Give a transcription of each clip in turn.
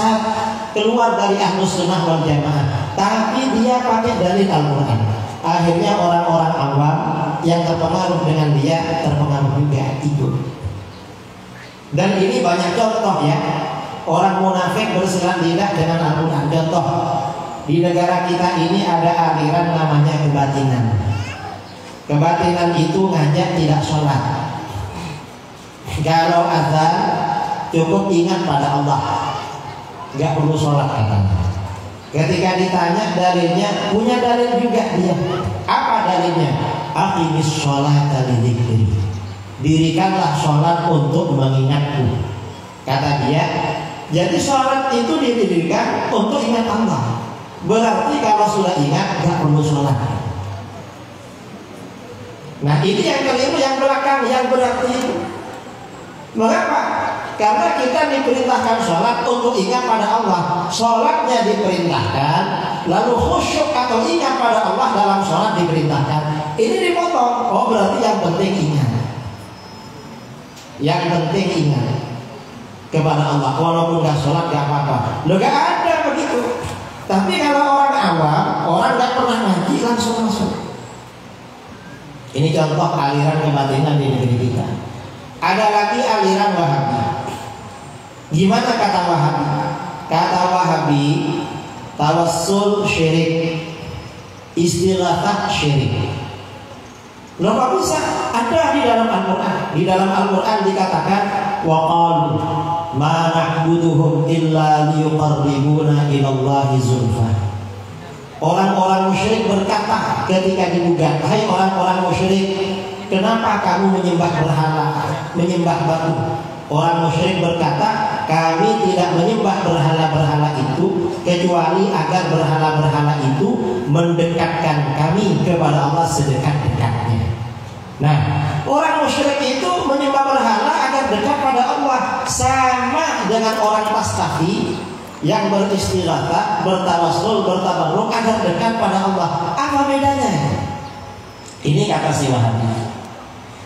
sesat, keluar dari Ahlus Sunnah wal Jamaah, tapi dia pakai dalil Al-Quran. Akhirnya orang-orang awam yang terpengaruh dengan dia terpengaruh juga ikut. Dan ini banyak contoh ya. Orang munafik bersilat lidah dengan Al-Quran. Contoh, di negara kita ini ada aliran namanya kebatinan. Kebatinan itu ngajak tidak sholat. Kalau azan cukup ingat pada Allah, nggak perlu sholat katanya. Ketika ditanya dalilnya, punya dalil juga dia. Apa dalilnya? Aqimis sholata lidzikri. Dirikanlah sholat untuk mengingatku. Kata dia, jadi sholat itu didirikan untuk ingat Allah. Berarti kalau sudah ingat nggak perlu sholat. Nah ini yang keliru, yang belakang, yang berarti itu. Mengapa? Karena kita diperintahkan sholat untuk ingat pada Allah. Sholatnya diperintahkan, lalu khusyuk atau ingat pada Allah dalam sholat diperintahkan. Ini dipotong. Oh berarti yang penting ingat. Yang penting ingat kepada Allah. Walaupun gak sholat gak apa-apa. Loh gak ada begitu. Tapi kalau orang awam, orang gak pernah ngaji langsung masuk. Ini contoh aliran kebatinan di negeri kita. Ada lagi aliran Wahabi. Gimana kata Wahabi? Kata Wahabi, tawassul syirik, istighatsah syirik. Loh kok bisa? Ada di dalam Al-Quran. Di dalam Al-Quran dikatakan, wa qalu ma na'buduhum illa liyuqarribuna ilallahi zulfa. Orang-orang musyrik berkata ketika digugat, hai orang-orang musyrik, kenapa kamu menyembah berhala, menyembah batu? Orang musyrik berkata, kami tidak menyembah berhala-berhala itu kecuali agar berhala-berhala itu mendekatkan kami kepada Allah sedekat-dekatnya. Nah, orang musyrik itu menyembah berhala agar dekat pada Allah, sama dengan orang Pastafi yang beristighatsah, bertawassul, bertabarruk agar dekat pada Allah. Apa bedanya? Ini kata si Wahabi.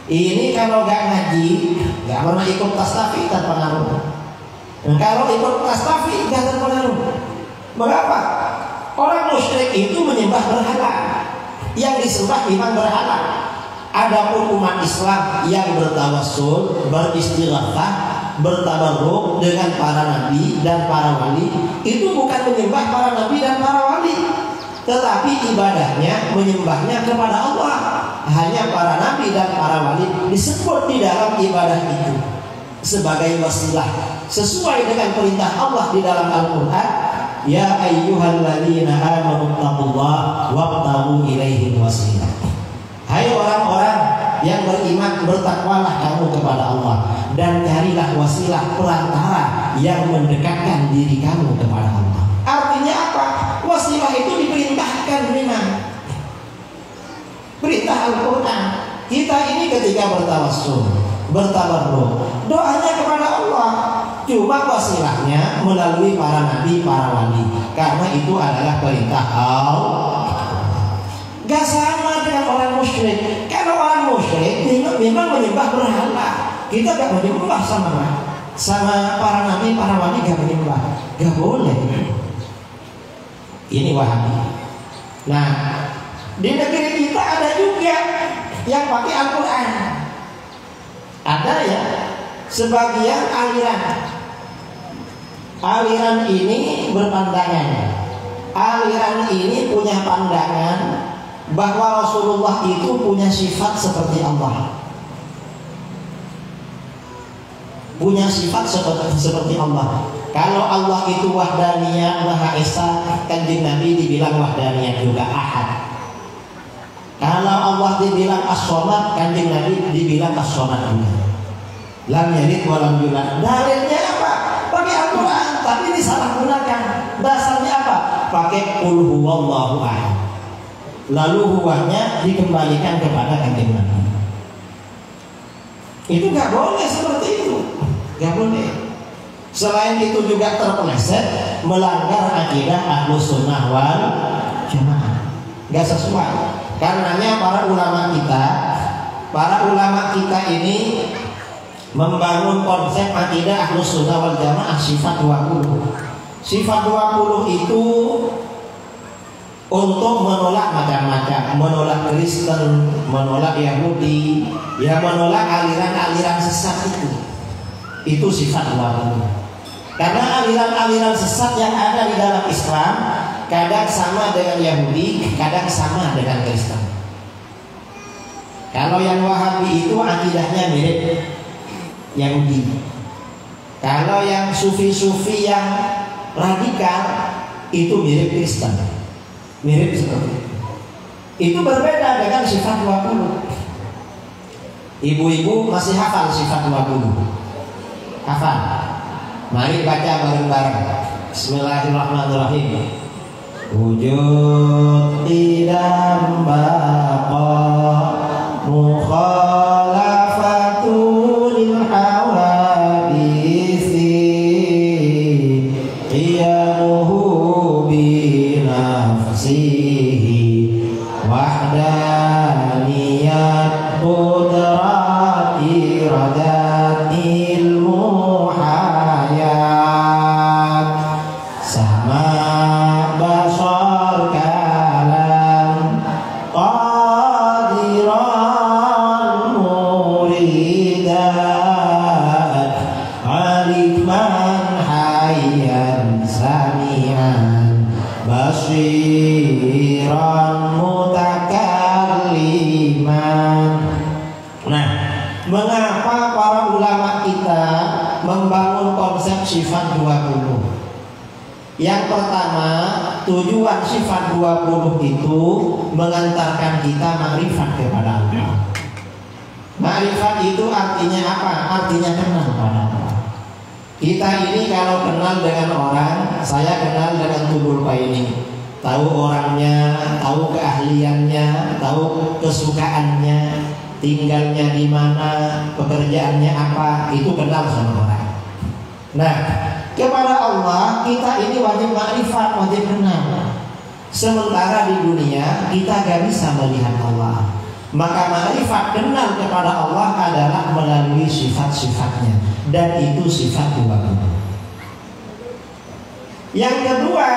Ini kalau gak ngaji, gak pernah ikut Pastafi terpengaruh. Kalau ikut Pastafi gak terpengaruh. Mengapa? Orang musyrik itu menyembah berhala, yang disembah memang berhala. Adapun umat Islam yang bertawassul, beristighatsah, bertabarruk dengan para nabi dan para wali, itu bukan menyembah para nabi dan para wali, tetapi ibadahnya, menyembahnya kepada Allah. Hanya para nabi dan para wali disebut di dalam ibadah itu sebagai wasilah sesuai dengan perintah Allah di dalam Al-Quran, ya ayyuhalladzina amanu taqullaha wabtaghu ilaihi wasilah. Hai orang-orang yang beriman, bertakwalah kamu kepada Allah dan carilah wasilah, perantara yang mendekatkan diri kamu kepada Allah. Artinya apa? Wasilah itu diperintahkan memang. Perintah Al-Quran. Kita ini ketika bertawassul, bertabarruk, doanya kepada Allah. Cuma wasilahnya melalui para nabi, para wali. Karena itu adalah perintah Allah. Gak sama dengan orang musyrik. Kalau orang musyrik memang menyembah berhala. Kita gak menyembah sama para nabi, para wali gak menyembah. Gak boleh. Ini Wahabi. Nah, di negeri kita ada juga yang pakai Al-Quran. Ada ya sebagian aliran. Aliran ini berpandangan. Aliran ini punya pandangan bahwa Rasulullah itu punya sifat seperti Allah. Punya sifat seperti Allah. Kalau Allah itu wahdaniyah, Maha Esa, Kanjeng Nabi dibilang wahdaniyah juga, Ahad. Kalau Allah dibilang as-somad, Kanjeng Nabi dibilang as-somad juga. Lam yalid wa lam yulad. Dalilnya apa? Pakai Al-Quran, tapi disalahgunakan. Dasarnya apa? Pakai qul huwallahu ahad. Lalu huwahnya dikembalikan kepada Kanjeng Nabi. Itu gak boleh seperti itu. Gak boleh. Selain itu juga terpeleset melanggar akidah Ahlus Sunnah wal Jamaah. Gak sesuai. Karenanya para ulama kita ini membangun konsep akidah Ahlus Sunnah wal Jamaah sifat 20. Sifat 20 itu untuk menolak macam-macam, menolak Kristen, menolak Yahudi, ya menolak aliran-aliran sesat itu. Itu sifat 20. Karena aliran-aliran sesat yang ada di dalam Islam kadang sama dengan Yahudi, kadang sama dengan Kristen. Kalau yang Wahabi itu akidahnya mirip Yahudi. Kalau yang sufi-sufi yang radikal itu mirip Kristen. Mirip seperti itu. Itu berbeda dengan sifat 20. Ibu-ibu masih hafal sifat 20? Hafal? Mari baca bareng-bareng. Bismillahirrahmanirrahim. Wujud tidak baqa mukhalafatul hawadisi qiyamuhu binafsihi wahdaniyat qudrati radatil muhayat sama basar kalam qadiran muridan alikman hayyan samian basiran mutakalliman. Nah, mengapa para ulama kita membangun konsep sifat 20? Yang pertama, tujuan sifat 20 itu mengantarkan kita makrifat kepada Allah. Makrifat itu artinya apa? Artinya kenal pada Allah. Kita ini kalau kenal dengan orang, saya kenal dengan Tubul Paine, tahu orangnya, tahu keahliannya, tahu kesukaannya, tinggalnya di mana, pekerjaannya apa, itu kenal sama orang. Nah, kepada Allah kita ini wajib makrifat, wajib kenal. Sementara di dunia kita gak bisa melihat Allah. Maka makrifat kenal kepada Allah adalah melalui sifat-sifatnya, dan itu sifat 20. Yang kedua,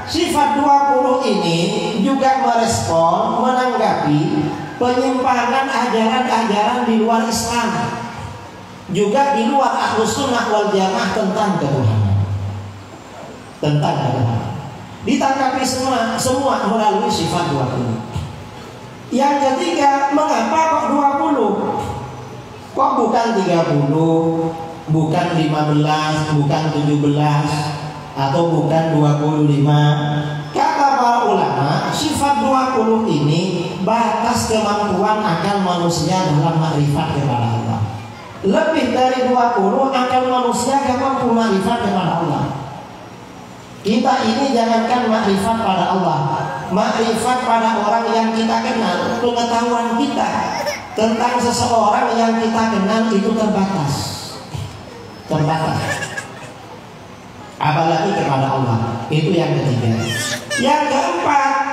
sifat 20 ini juga merespon, menanggapi penyimpangan ajaran-ajaran di luar Islam, juga di luar Ahlus Sunnah wal Jamaah tentang ketuhanan. Tentang ketuhanan ditanggapi semua melalui sifat 20. Yang ketiga, mengapa kok 20? Kok bukan 30, bukan 15, bukan 17, atau bukan 25? Kata para ulama, sifat 20 ini batas kemampuan akal manusia dalam makrifat kepada Allah. Lebih dari 20 akal manusia gak mampu makrifat kepada Allah. Kita ini jangankan makrifat pada Allah, makrifat pada orang yang kita kenal, pengetahuan kita tentang seseorang yang kita kenal itu terbatas. Apalagi kepada Allah. Itu yang ketiga. Yang keempat,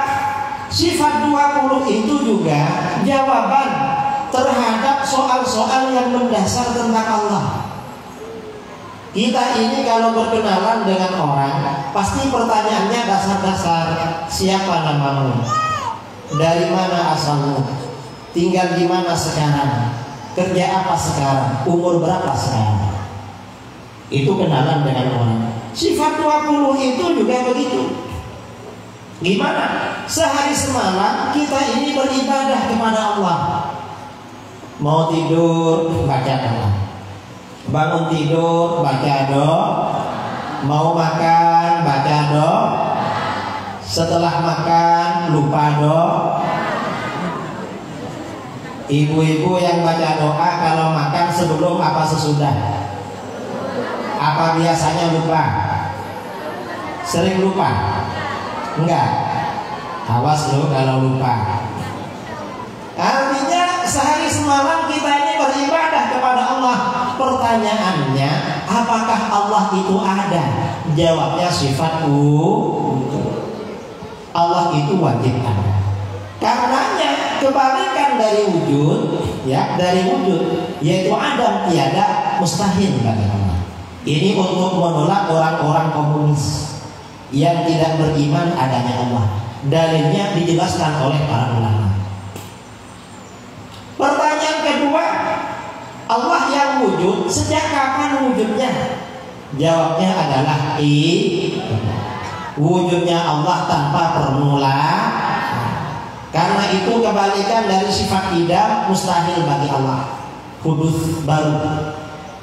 sifat 20 itu juga jawaban terhadap soal-soal yang mendasar tentang Allah. Kita ini kalau berkenalan dengan orang, pasti pertanyaannya dasar-dasar. Siapa namamu? Dari mana asalmu? Tinggal di mana sekarang? Kerja apa sekarang? Umur berapa sekarang? Itu kenalan dengan orang. Sifat 20 itu juga begitu. Gimana? Sehari semalam kita ini beribadah kepada Allah. Mau tidur, baca doa. Bangun tidur, baca doa. Mau makan, baca doa. Setelah makan, lupa doa. Ibu-ibu yang baca doa kalau makan sebelum apa sesudah? Apa biasanya lupa? Sering lupa? Enggak? Awas lo kalau lupa. Artinya sehari semalam kita ini beribadah kepada Allah. Pertanyaannya, apakah Allah itu ada? Jawabnya sifat Allah itu wajib ada. Karenanya kebalikan dari wujud, ya, dari wujud, yaitu Adam tiada, mustahil bagi Allah. Ini untuk menolak orang-orang komunis yang tidak beriman adanya Allah. Dalilnya dijelaskan oleh para ulama. Pertanyaan kedua, Allah yang wujud, sejak kapan wujudnya? Jawabnya adalah wujudnya Allah tanpa permulaan. Karena itu kebalikan dari sifat tidak mustahil bagi Allah. Hudus baru.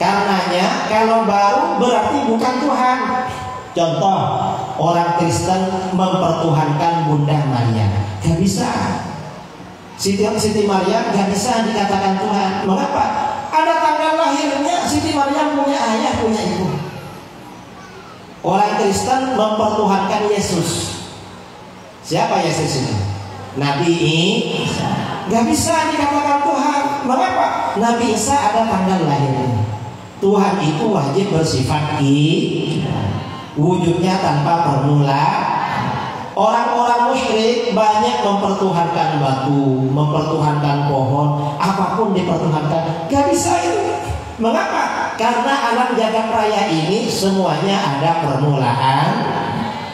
Karenanya kalau baru berarti bukan Tuhan. Contoh, orang Kristen mempertuhankan Bunda Maria. Gak bisa. Siti Maria gak bisa dikatakan Tuhan. Mengapa? Ada tanggal lahirnya. Siti Maria punya ayah, punya ibu. Orang Kristen mempertuhankan Yesus. Siapa Yesus ini? Nabi Isa. Gak bisa dikatakan Tuhan. Mengapa? Nabi Isa ada tanggal lahirnya. Tuhan itu wajib bersifat wujudnya tanpa permulaan. Orang-orang musyrik banyak mempertuhankan batu, mempertuhankan pohon, apapun dipertuhankan. Gak bisa itu. Mengapa? Karena alam jagat raya ini semuanya ada permulaan.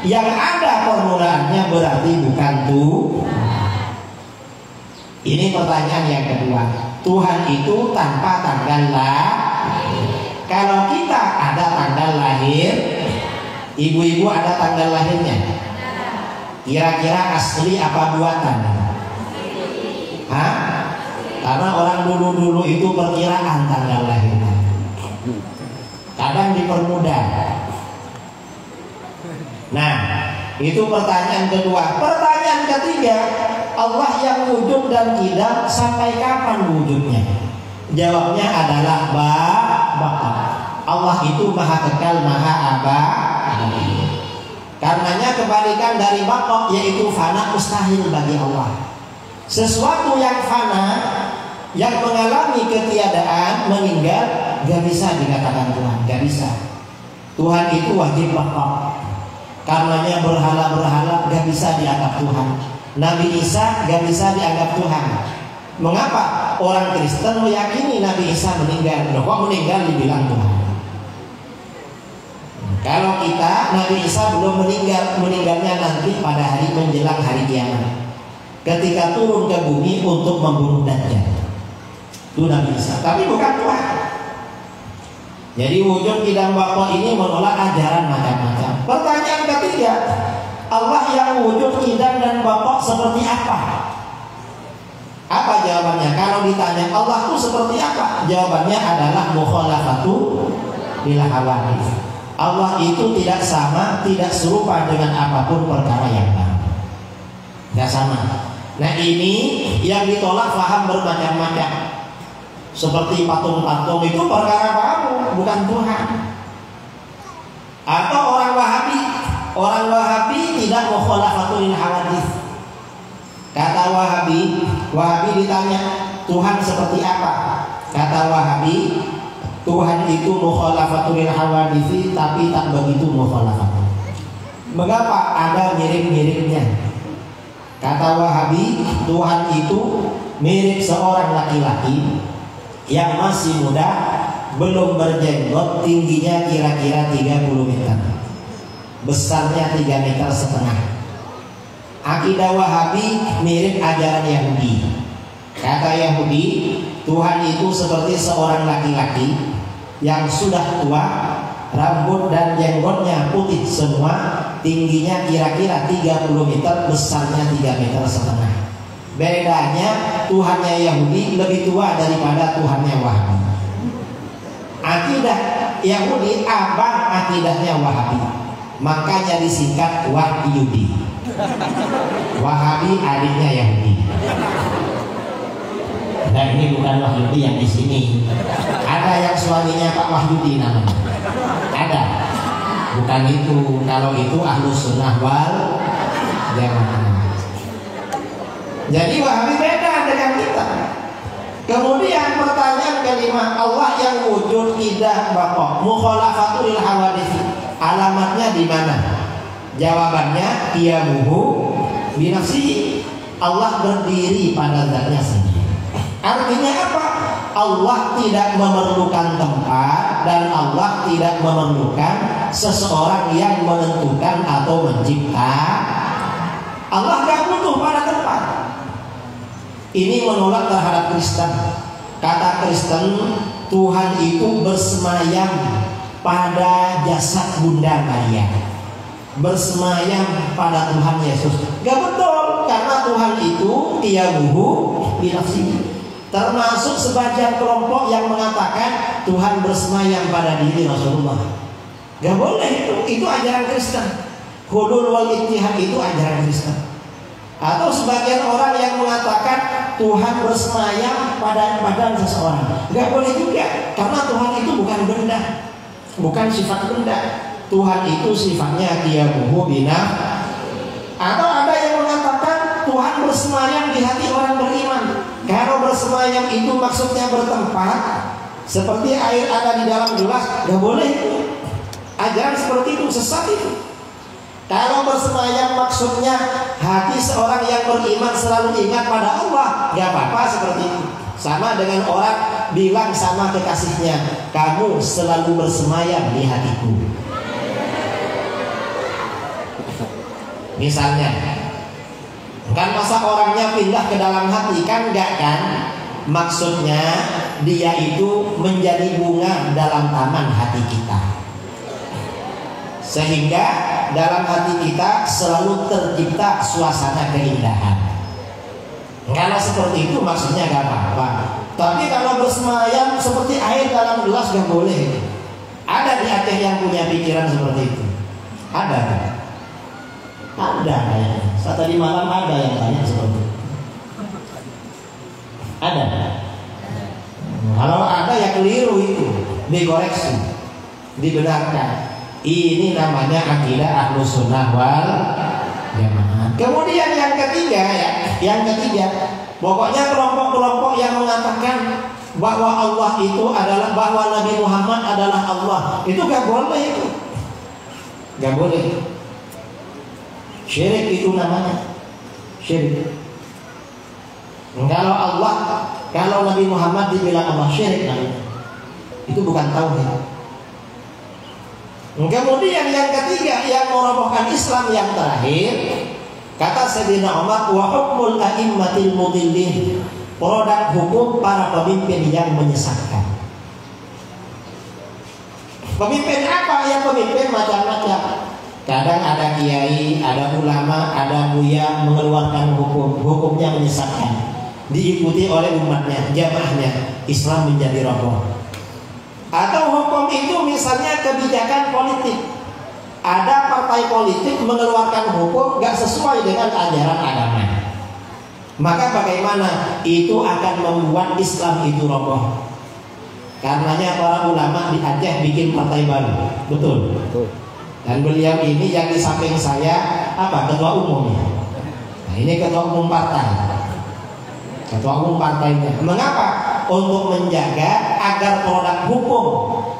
Yang ada permulaannya berarti bukan Tuhan. Ini pertanyaan yang kedua. Tuhan itu tanpa tanggal lahir. Kalau kita ada tanggal lahir, ibu-ibu ada tanggal lahirnya. Kira-kira asli apa buatan? Hah? Karena orang dulu-dulu itu perkiraan tanggal lahirnya. Kadang dipermudah. Nah, itu pertanyaan kedua. Pertanyaan ketiga, Allah yang wujud dan tidak sampai kapan wujudnya? Jawabnya adalah baqa. Allah itu maha kekal, maha abadi. Karenanya kebalikan dari baqa yaitu fana mustahil bagi Allah. Sesuatu yang fana, yang mengalami ketiadaan, meninggal, gak bisa dikatakan Tuhan, gak bisa. Tuhan itu wajib baqa. Karenanya berhala-berhala gak bisa dianggap Tuhan. Nabi Isa gak bisa dianggap Tuhan. Mengapa? Orang Kristen meyakini Nabi Isa meninggal. Loh, kok meninggal dibilang Tuhan? Kalau kita, Nabi Isa belum meninggal, meninggalnya nanti pada hari menjelang hari kiamat, ketika turun ke bumi untuk membunuh Dajjal. Itu Nabi Isa, tapi bukan Tuhan. Jadi wujud tidak baqa ini menolak ajaran macam-macam. Pertanyaan ketiga, Allah yang wujud tidak dan baqa seperti apa? Apa jawabannya? Kalau ditanya Allah itu seperti apa? Jawabannya adalah mukhalafatu lil hawadits. Allah itu tidak sama, tidak serupa dengan apapun perkara yang baru. Tidak sama. Nah ini yang ditolak faham bermacam-macam. Seperti patung-patung itu perkara baru, bukan Tuhan. Atau orang Wahabi tidak mukhalafatul hawadits. Kata Wahabi ditanya Tuhan seperti apa? Kata Wahabi, Tuhan itu mukhalafatul hawadits tapi tak begitu mukhalafatul. Mengapa? Ada mirip-miripnya. Kata Wahabi, Tuhan itu mirip seorang laki-laki yang masih muda, belum berjenggot, tingginya kira-kira 30 meter, besarnya 3,5 meter. Akidah Wahabi mirip ajaran Yahudi. Kata Yahudi, Tuhan itu seperti seorang laki-laki yang sudah tua, rambut dan jenggotnya putih semua, tingginya kira-kira 30 meter, besarnya 3,5 meter. Bedanya Tuhannya Yahudi lebih tua daripada Tuhannya Wahabi. Akidah Yahudi abang akidahnya Wahabi, makanya disingkat Wahyudi. Wahabi adiknya Yahudi. Nah ini bukan Wahyudi yang di sini. Ada yang suaminya Pak Wahyudi namanya. Ada. Bukan itu. Kalau itu Ahlus Sunnah wal Jamaah. Jadi Wahabi beda dengan kita. Kemudian pertanyaan kelima, Allah yang wujud tidak baqa, mukhalafatul hawadits. Alamatnya di mana? Jawabannya qiyamuhu binafsihi. Allah berdiri pada zatnya sendiri. Artinya apa? Allah tidak memerlukan tempat dan Allah tidak memerlukan seseorang yang menentukan atau mencipta. Allah gak butuh pada tempat. Ini menolak terhadap Kristen. Kata Kristen, Tuhan itu bersemayam pada jasad Bunda Maria, bersemayam pada Tuhan Yesus. Gak betul, karena Tuhan itu tiyabuhu binafsihi. Termasuk sebagian kelompok yang mengatakan Tuhan bersemayam pada diri Rasulullah. Gak boleh itu ajaran Kristen. Hulul wal ittihad itu ajaran Kristen. Atau sebagian orang yang mengatakan Tuhan bersemayam pada badan seseorang. Gak boleh juga, karena Tuhan itu bukan benda, bukan sifat benda. Tuhan itu sifatnya tiyabuhu binafsihi. Atau ada yang mengatakan Tuhan bersemayam di hati orang beriman. Kalau bersemayam itu maksudnya bertempat, seperti air ada di dalam gelas, gak boleh itu. Ajaran seperti itu sesat itu. Kalau bersemayam maksudnya hati seorang yang beriman selalu ingat pada Allah, gak apa-apa seperti itu. Sama dengan orang bilang sama kekasihnya, kamu selalu bersemayam di hatiku. Misalnya, kan masa orangnya pindah ke dalam hati, kan enggak kan? Maksudnya dia itu menjadi bunga dalam taman hati kita, sehingga dalam hati kita selalu tercipta suasana keindahan. Kalau seperti itu maksudnya gak apa-apa. Tapi kalau bersemayam seperti air dalam gelas gak boleh. Ada di Aceh yang punya pikiran seperti itu? Ada. Ada kayaknya. Saat tadi malam ada yang tanya seperti itu. Ada. Kalau ada ya keliru itu, dikoreksi, dibenarkan. Ini namanya akidah Ahlus Sunnah wal Jamaah. Kemudian yang ketiga pokoknya kelompok-kelompok yang mengatakan bahwa Allah itu adalah, bahwa Nabi Muhammad adalah Allah, itu gak boleh itu. Gak boleh. Syirik itu namanya. Syirik. Kalau Nabi Muhammad dibilang Allah, syirik namanya. Itu bukan tauhid. Kemudian yang ketiga yang merobohkan Islam yang terakhir, kata Sayyidina Umar, wa hukmul a'immatil mudillin, produk hukum para pemimpin yang menyesatkan. Pemimpin apa? Ya pemimpin macam-macam. Kadang ada kiai, ada ulama, ada buya mengeluarkan hukumnya menyesatkan, diikuti oleh umatnya, jamaahnya, Islam menjadi roboh. Atau hukum itu misalnya kebijakan politik, ada partai politik mengeluarkan hukum gak sesuai dengan ajaran agama, maka bagaimana? Itu akan membuat Islam itu roboh. Karenanya para ulama di Aceh bikin partai baru. Betul. Dan beliau ini yang di samping saya ketua umumnya. Nah, ini ketua umum partai. Ketua umum partainya. Mengapa? Untuk menjaga agar produk hukum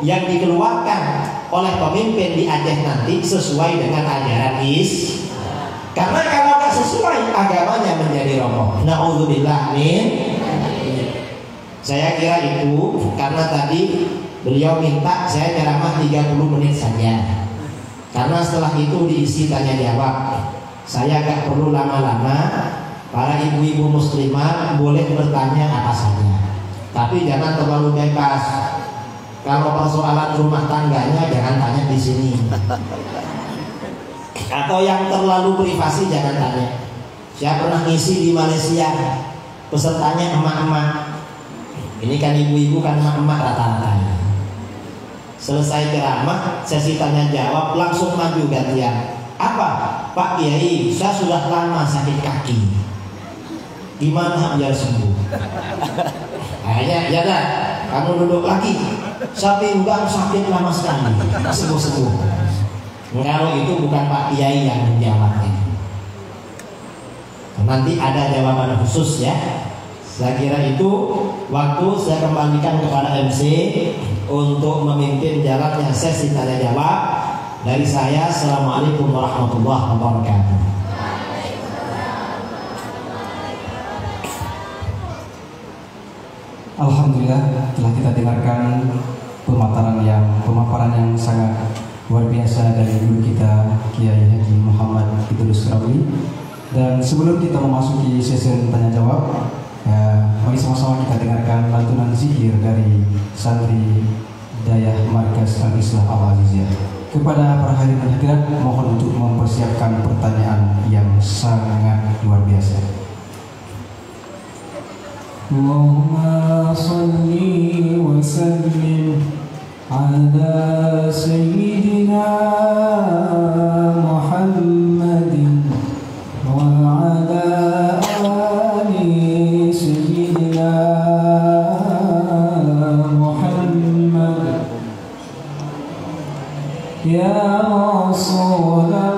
yang dikeluarkan oleh pemimpin di Aceh nanti sesuai dengan ajaran Islam. Karena kalau nggak sesuai, agamanya menjadi roboh. Na'udzubillah min. Saya kira itu karena tadi beliau minta saya ceramah 30 menit saja. Karena setelah itu diisi tanya jawab. Saya gak perlu lama-lama. Para ibu-ibu muslimah boleh bertanya apa saja, tapi jangan terlalu bebas. Kalau persoalan rumah tangganya jangan tanya di sini. Atau yang terlalu privasi jangan tanya. Saya pernah ngisi di Malaysia, pesertanya emak-emak. Ini kan ibu-ibu kan emak-emak rata-rata. Selesai ceramah, sesi tanya jawab, langsung maju gantian. Apa? Pak Kiai, saya sudah lama sakit kaki. Gimana biar sembuh? Akhirnya, ya dah, kamu duduk lagi. Saya pinggang sakit lama sekali, sembuh-sembuh. Kalau itu bukan Pak Kiai yang menjawabnya. Nanti ada jawaban khusus ya. Saya kira itu waktu saya kembalikan kepada MC untuk memimpin jalannya sesi tanya jawab. Dari saya, Assalamualaikum warahmatullahi wabarakatuh. Alhamdulillah telah kita dengarkan pemaparan yang sangat luar biasa dari guru kita Kiai Haji Muhammad Idrus Ramli. Dan sebelum kita memasuki sesi tanya jawab, mari sama-sama kita dengarkan lantunan zikir dari santri Dayah Markas Al-Islah Al-Aziziyah. Kepada para hadirin hadirat, mohon untuk mempersiapkan pertanyaan yang sangat luar biasa. Allahumma salli wa sallim ala sayyidina Muhammadin wa ala ali sayyidina Muhammad ya Rasulullah.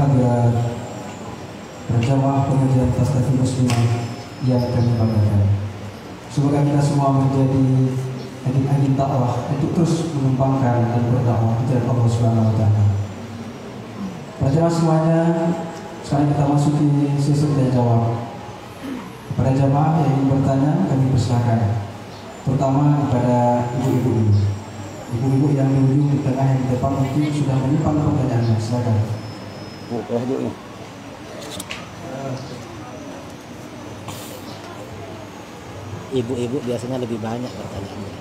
hadirat berjamaah pengajian Tasdaqi Muslimah yang kami banggakan. Semoga kita semua menjadi angin-angin dakwah untuk terus mengembangkan dan berdakwah di jalan Allah Subhanahu wa taala. Para jamaah semuanya, sekarang kita masuk di sesi tanya jawab. Para jamaah yang ingin bertanya kami persilakan. Pertama kepada ibu-ibu. Ibu-ibu yang di ujung di tengah yang di depan mungkin sudah menyimpan pertanyaannya. Silakan. Ibu-ibu biasanya lebih banyak pertanyaannya.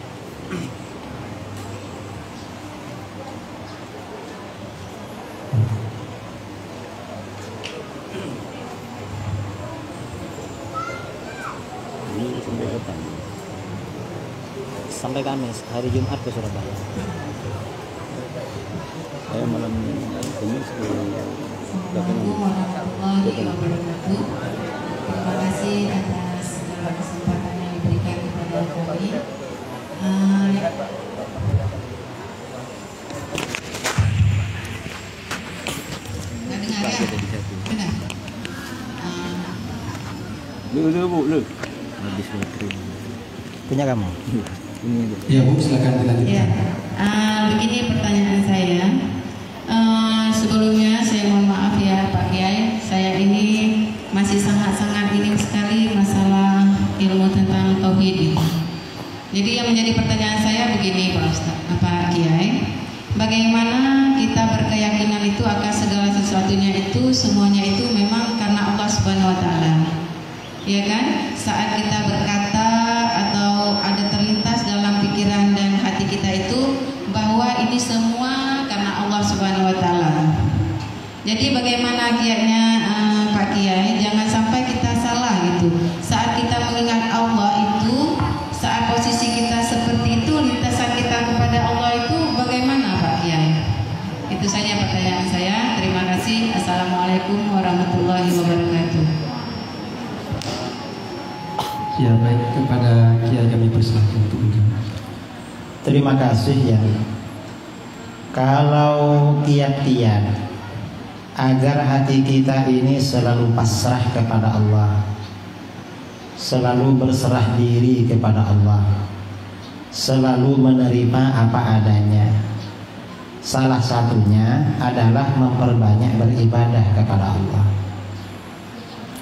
Sampai Kamis, hari Jumat ke Surabaya. Saya malam Kamis ke Assalamualaikum warahmatullahi wabarakatuh. Terima kasih atas segala kesempatan yang diberikan kepada kami. Nggak dengar ya? Benar. Lu Bu, lu. Habis baterai. Punya kamu? Ya Bu, silakan dilanjutkan. Ya, begini pertanyaan saya. Sebelumnya saya mohon maaf ya Pak Kiai, saya ini masih sangat-sangat ingin sekali masalah ilmu tentang tauhid. Jadi yang menjadi pertanyaan saya begini Pak Ustaz, Pak Kiai, bagaimana kita berkeyakinan itu akan segala sesuatunya itu semuanya itu memang karena Allah Subhanahu wa taala. Ya kan? Saat kita berkata atau ada terlintas dalam pikiran dan hati kita itu bahwa ini semua karena Allah Subhanahu wa taala. Jadi bagaimana kiainya Pak Kiai, jangan sampai kita salah gitu. Saat kita mengingat Allah itu, saat posisi kita seperti itu, lintasan kita kepada Allah itu bagaimana Pak Kiai? Itu saja pertanyaan saya. Terima kasih. Assalamualaikum warahmatullahi wabarakatuh. Ya baik, kepada Kiai kami persilakan untuk menjawab. Terima kasih ya. Kalau tiap-tiap agar hati kita ini selalu pasrah kepada Allah, selalu berserah diri kepada Allah, selalu menerima apa adanya. Salah satunya adalah memperbanyak beribadah kepada Allah,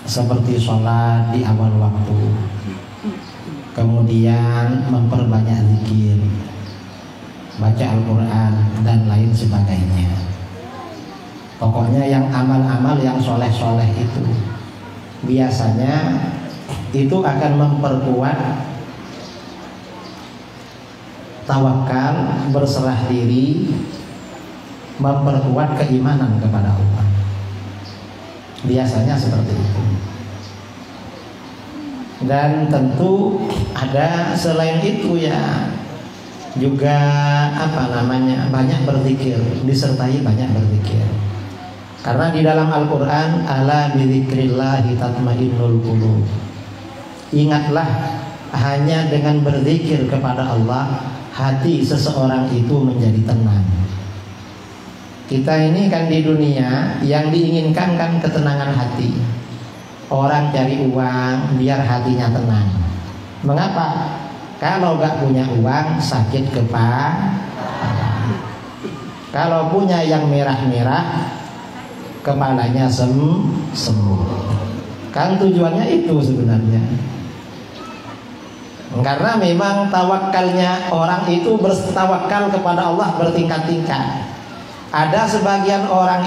seperti sholat di awal waktu, kemudian memperbanyak zikir, baca Al-Quran dan lain sebagainya. Pokoknya yang amal-amal yang soleh-soleh itu biasanya itu akan memperkuat tawakal, berserah diri, memperkuat keimanan kepada Allah. Biasanya seperti itu. Dan tentu ada selain itu ya juga banyak berzikir, disertai banyak berzikir. Karena di dalam Al-Quran, ala bidzikrillahi tatmainnul qulub. Ingatlah, hanya dengan berzikir kepada Allah hati seseorang itu menjadi tenang. Kita ini kan di dunia yang diinginkan kan ketenangan hati. Orang cari uang biar hatinya tenang. Mengapa? Kalau gak punya uang sakit kepala. Kalau punya yang merah-merah kepalanya sembuh. Kan tujuannya itu sebenarnya. Karena memang tawakalnya orang itu bertawakal kepada Allah bertingkat-tingkat. Ada sebagian orang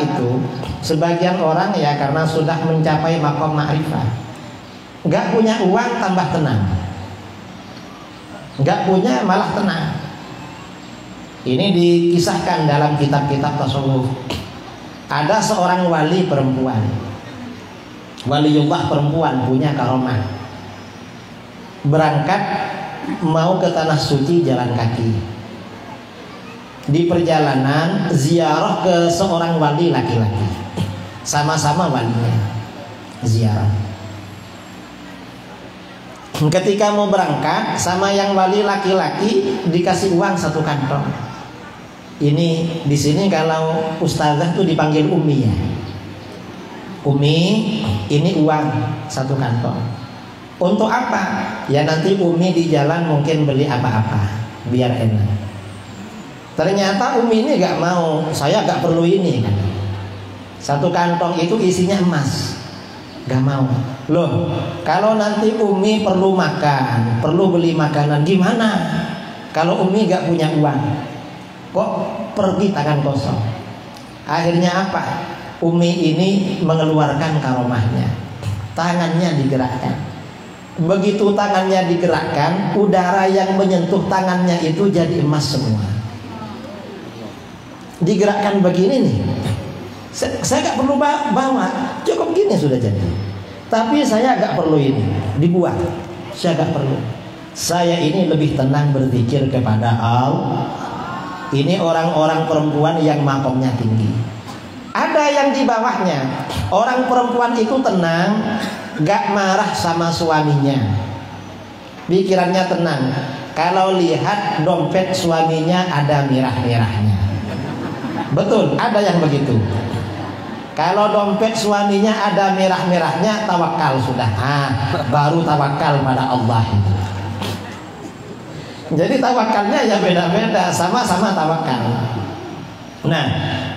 ya karena sudah mencapai maqam ma'rifah, nggak punya uang tambah tenang, nggak punya malah tenang. Ini dikisahkan dalam kitab-kitab tasawuf. Ada seorang wali perempuan, waliullah perempuan punya karomah, berangkat mau ke tanah suci jalan kaki. Di perjalanan ziarah ke seorang wali laki-laki, sama-sama walinya ziarah. Ketika mau berangkat sama yang wali laki-laki dikasih uang 1 kantong. Ini di sini kalau ustazah tuh dipanggil umi ya. Umi, ini uang 1 kantong. Untuk apa? Ya nanti Umi di jalan mungkin beli apa-apa biar enak. Ternyata Umi ini gak mau, saya gak perlu ini kan. 1 kantong itu isinya emas, gak mau. Loh, kalau nanti Umi perlu makan, perlu beli makanan, gimana? Kalau Umi gak punya uang, kok pergi tangan kosong? Akhirnya apa? Umi ini mengeluarkan karomahnya, tangannya digerakkan. Begitu tangannya digerakkan, udara yang menyentuh tangannya itu jadi emas semua. Digerakkan begini nih, saya gak perlu bawa, cukup gini sudah jadi. Tapi saya gak perlu ini, dibuat. Saya gak perlu. Saya ini lebih tenang berzikir kepada Allah. Ini orang-orang perempuan yang makomnya tinggi. Ada yang di bawahnya. Orang perempuan itu tenang, gak marah sama suaminya. Pikirannya tenang. Kalau lihat dompet suaminya ada merah-merahnya. Betul, ada yang begitu. Kalau dompet suaminya ada merah-merahnya, tawakal sudah. Baru tawakal pada Allah itu. Jadi tawakalnya ya beda-beda, sama-sama tawakal. Nah,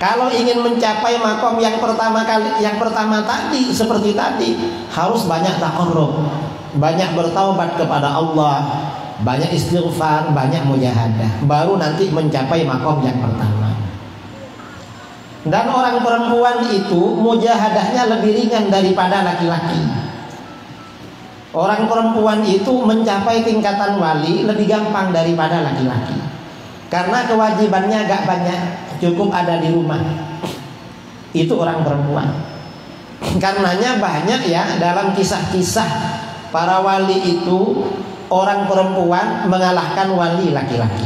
kalau ingin mencapai makom yang pertama tadi, seperti tadi, harus banyak taqarrub, banyak bertaubat kepada Allah, banyak istighfar, banyak mujahadah, baru nanti mencapai makom yang pertama. Dan orang perempuan itu mujahadahnya lebih ringan daripada laki-laki. Orang perempuan itu mencapai tingkatan wali lebih gampang daripada laki-laki. Karena kewajibannya gak banyak, cukup ada di rumah. Itu orang perempuan. Karenanya banyak ya dalam kisah-kisah para wali itu, orang perempuan mengalahkan wali laki-laki.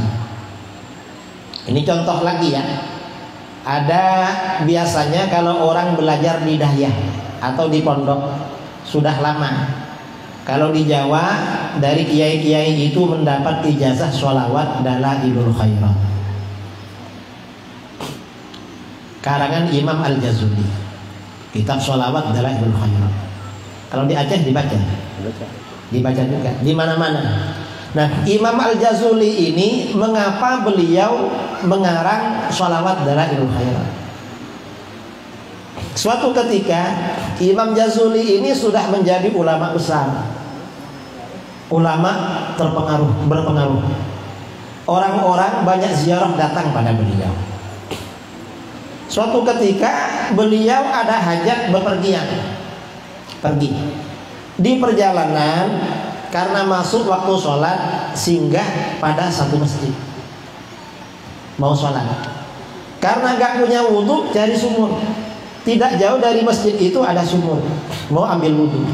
Ini contoh lagi ya. Ada biasanya kalau orang belajar di dahyah atau di pondok sudah lama. Kalau di Jawa dari kiai-kiai itu mendapat ijazah sholawat Dalailul Khairat, karangan Imam Al-Jazuli, kitab sholawat Dalailul Khairat. Kalau di Aceh dibaca juga di mana-mana. Nah, Imam Al-Jazuli ini mengapa beliau mengarang sholawat Dalailul Khairat? Suatu ketika Imam Jazuli ini sudah menjadi ulama besar, ulama berpengaruh. Orang-orang banyak ziarah datang pada beliau. Suatu ketika beliau ada hajat bepergian, pergi. Di perjalanan karena masuk waktu sholat, singgah pada satu masjid, mau sholat. Karena gak punya wudhu, cari sumur. Tidak jauh dari masjid itu ada sumur, mau ambil wudhu.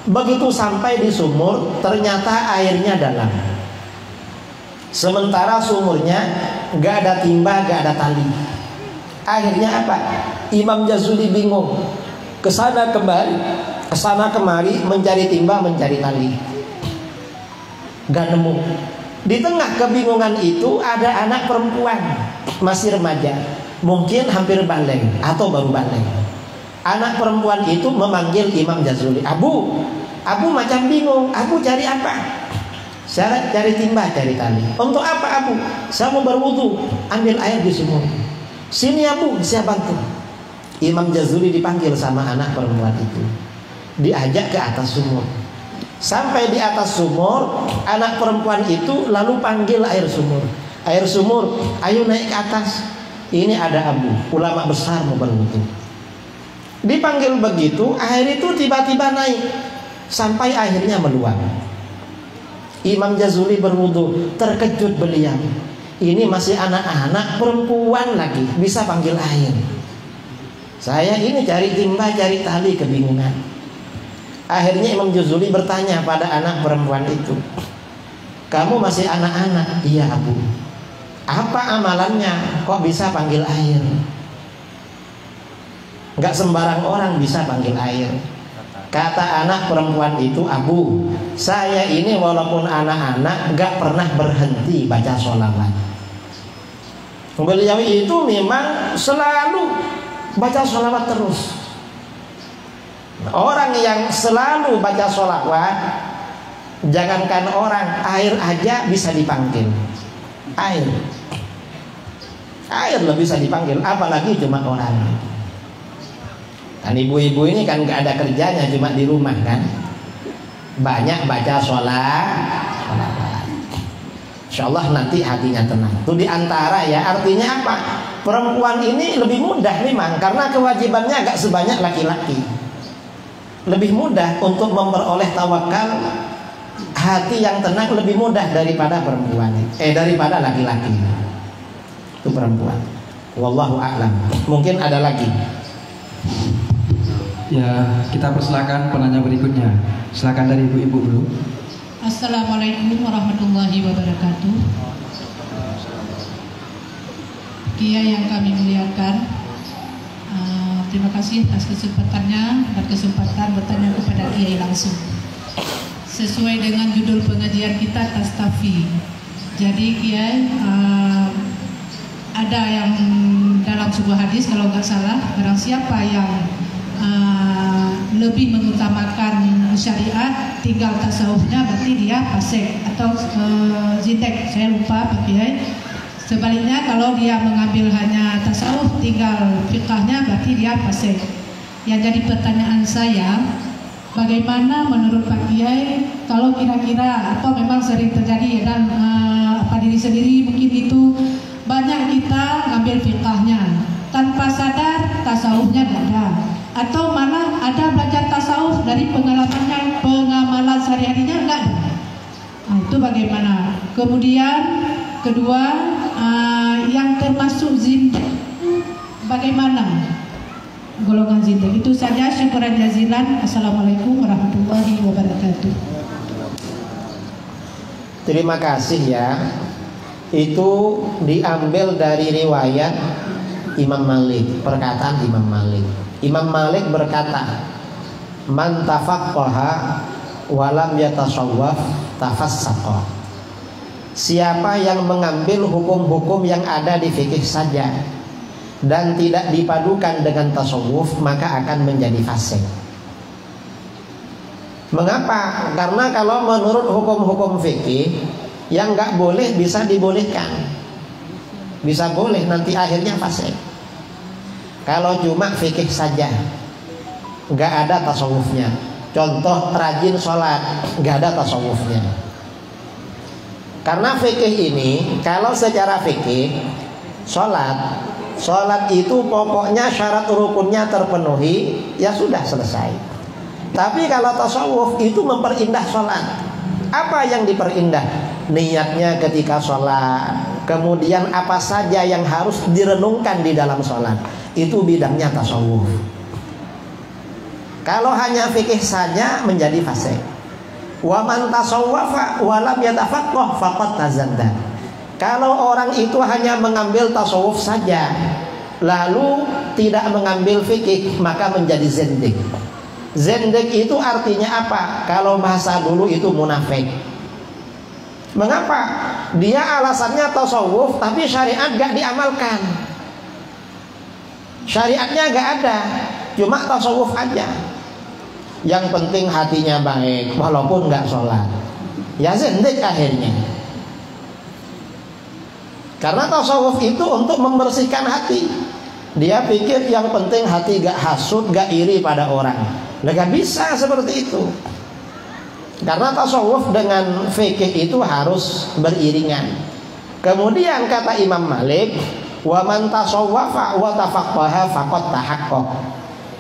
Begitu sampai di sumur, ternyata airnya dalam. Sementara sumurnya gak ada timba, gak ada tali. Akhirnya apa? Imam Jazuli bingung, kesana kemari mencari timba, mencari tali, gak nemu. Di tengah kebingungan itu ada anak perempuan masih remaja, mungkin hampir balik atau baru balik. Anak perempuan itu memanggil Imam Jazuli, Abu macam bingung, Abu cari apa? Saya cari timba, cari tali. Untuk apa Abu? Saya mau berwudu, ambil air di sumur. Sini Abu, saya bantu. Imam Jazuli dipanggil sama anak perempuan itu, diajak ke atas sumur. Sampai di atas sumur, anak perempuan itu lalu panggil air sumur. Air sumur, ayo naik ke atas. Ini ada Abu, ulama besar mau berwudu. Dipanggil begitu, air itu tiba-tiba naik sampai akhirnya meluap. Imam Jazuli berwudu, terkejut beliau. Ini masih anak-anak perempuan lagi bisa panggil air. Saya ini cari timba, cari tali, kebingungan. Akhirnya Imam Jazuli bertanya pada anak perempuan itu, kamu masih anak-anak? Iya Abu. Apa amalannya kok bisa panggil air? Gak sembarang orang bisa panggil air. Kata anak perempuan itu, Abu, saya ini walaupun anak-anak gak pernah berhenti baca sholawat. Beliau itu memang selalu baca sholawat terus. Orang yang selalu baca sholawat, jangankan orang, air aja bisa dipanggil. Air loh bisa dipanggil, apalagi cuma orang. Kan ibu-ibu ini kan gak ada kerjanya, cuma di rumah kan, banyak baca sholawat. Insyaallah nanti hatinya tenang. Itu diantara ya, artinya apa? Perempuan ini lebih mudah memang, karena kewajibannya agak sebanyak laki-laki. Lebih mudah untuk memperoleh tawakal, hati yang tenang lebih mudah daripada perempuan, daripada laki-laki. Itu perempuan. Wallahu a'lam. Mungkin ada lagi. Ya, kita persilakan penanya berikutnya. Silakan dari ibu-ibu dulu. Assalamualaikum warahmatullahi wabarakatuh. Kiai yang kami muliakan, terima kasih atas kesempatannya dan kesempatan bertanya kepada Kiai langsung. Sesuai dengan judul pengajian kita, Tastafi. Jadi Kiai, ada yang dalam sebuah hadis kalau nggak salah, barang siapa yang lebih mengutamakan syariat tinggal tasawufnya, berarti dia fasik atau zindek, saya lupa Pak Kiai. Sebaliknya kalau dia mengambil hanya tasawuf tinggal fiqahnya, berarti dia fasik. Yang jadi pertanyaan saya, bagaimana menurut Pak Kiai kalau kira-kira atau memang sering terjadi dan diri sendiri mungkin itu banyak kita ngambil fiqahnya tanpa sadar tasawufnya tidak ada, atau malah ada belajar tasawuf dari pengalamannya, pengamalan sehari-harinya enggak ada. Nah, itu bagaimana? Kemudian kedua, yang termasuk zindik, bagaimana golongan zindik? Itu saja, syukuran jazilan. Assalamualaikum warahmatullahi wabarakatuh. Terima kasih ya. Itu diambil dari riwayat Imam Malik, perkataan Imam Malik. Imam Malik berkata, "Man tafaqqaha wa lam yatasawwaf tafassaqa." Siapa yang mengambil hukum-hukum yang ada di fikih saja dan tidak dipadukan dengan tasawuf, maka akan menjadi fasik. Mengapa? Karena kalau menurut hukum-hukum fikih, yang nggak boleh bisa dibolehkan, bisa boleh, nanti akhirnya fasik. Kalau cuma fikih saja, nggak ada tasawufnya. Contoh rajin sholat, nggak ada tasawufnya. Karena fikih ini, kalau secara fikih, sholat itu pokoknya syarat rukunnya terpenuhi, ya sudah selesai. Tapi kalau tasawuf itu memperindah sholat. Apa yang diperindah? Niatnya ketika sholat, kemudian apa saja yang harus direnungkan di dalam sholat, itu bidangnya tasawuf. Kalau hanya fikih saja menjadi fasik. Wa man tasawwafa wa lam yatafaqqah faqad tazadda. Kalau orang itu hanya mengambil tasawuf saja lalu tidak mengambil fikih, maka menjadi zindik. Zindik itu artinya apa? Kalau bahasa dulu itu munafik. Mengapa? Dia alasannya tasawuf tapi syariat gak diamalkan. Syariatnya gak ada, cuma tasawuf aja. Yang penting hatinya baik walaupun gak sholat, ya zindik akhirnya. Karena tasawuf itu untuk membersihkan hati. Dia pikir yang penting hati gak hasud, gak iri pada orang. Gak bisa seperti itu. Karena tasawuf dengan fikih itu harus beriringan. Kemudian kata Imam Malik, wa man tasawwafa wa tafaqqaha faqad tahaqqaq.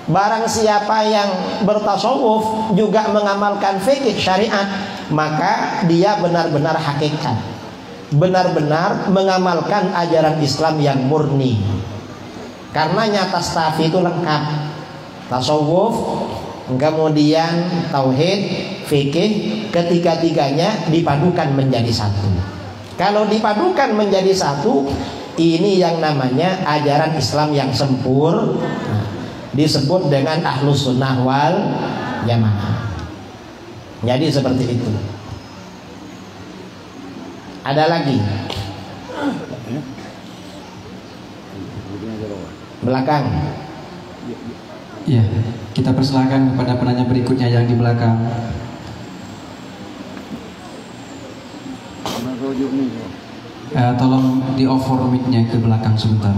Barang siapa yang bertasawuf juga mengamalkan fikih syariat, maka dia benar-benar hakikat, benar-benar mengamalkan ajaran Islam yang murni. Karena nyata tastafi itu lengkap, tasawuf, kemudian tauhid, fikih, ketiga-tiganya dipadukan menjadi satu. Kalau dipadukan menjadi satu, ini yang namanya ajaran Islam yang sempurna, disebut dengan ahlus sunnah wal jamaah. Jadi seperti itu. Ada lagi? Belakang. Iya. Kita persilakan kepada penanya berikutnya yang di belakang. Tolong di off mic-nya ke belakang sebentar.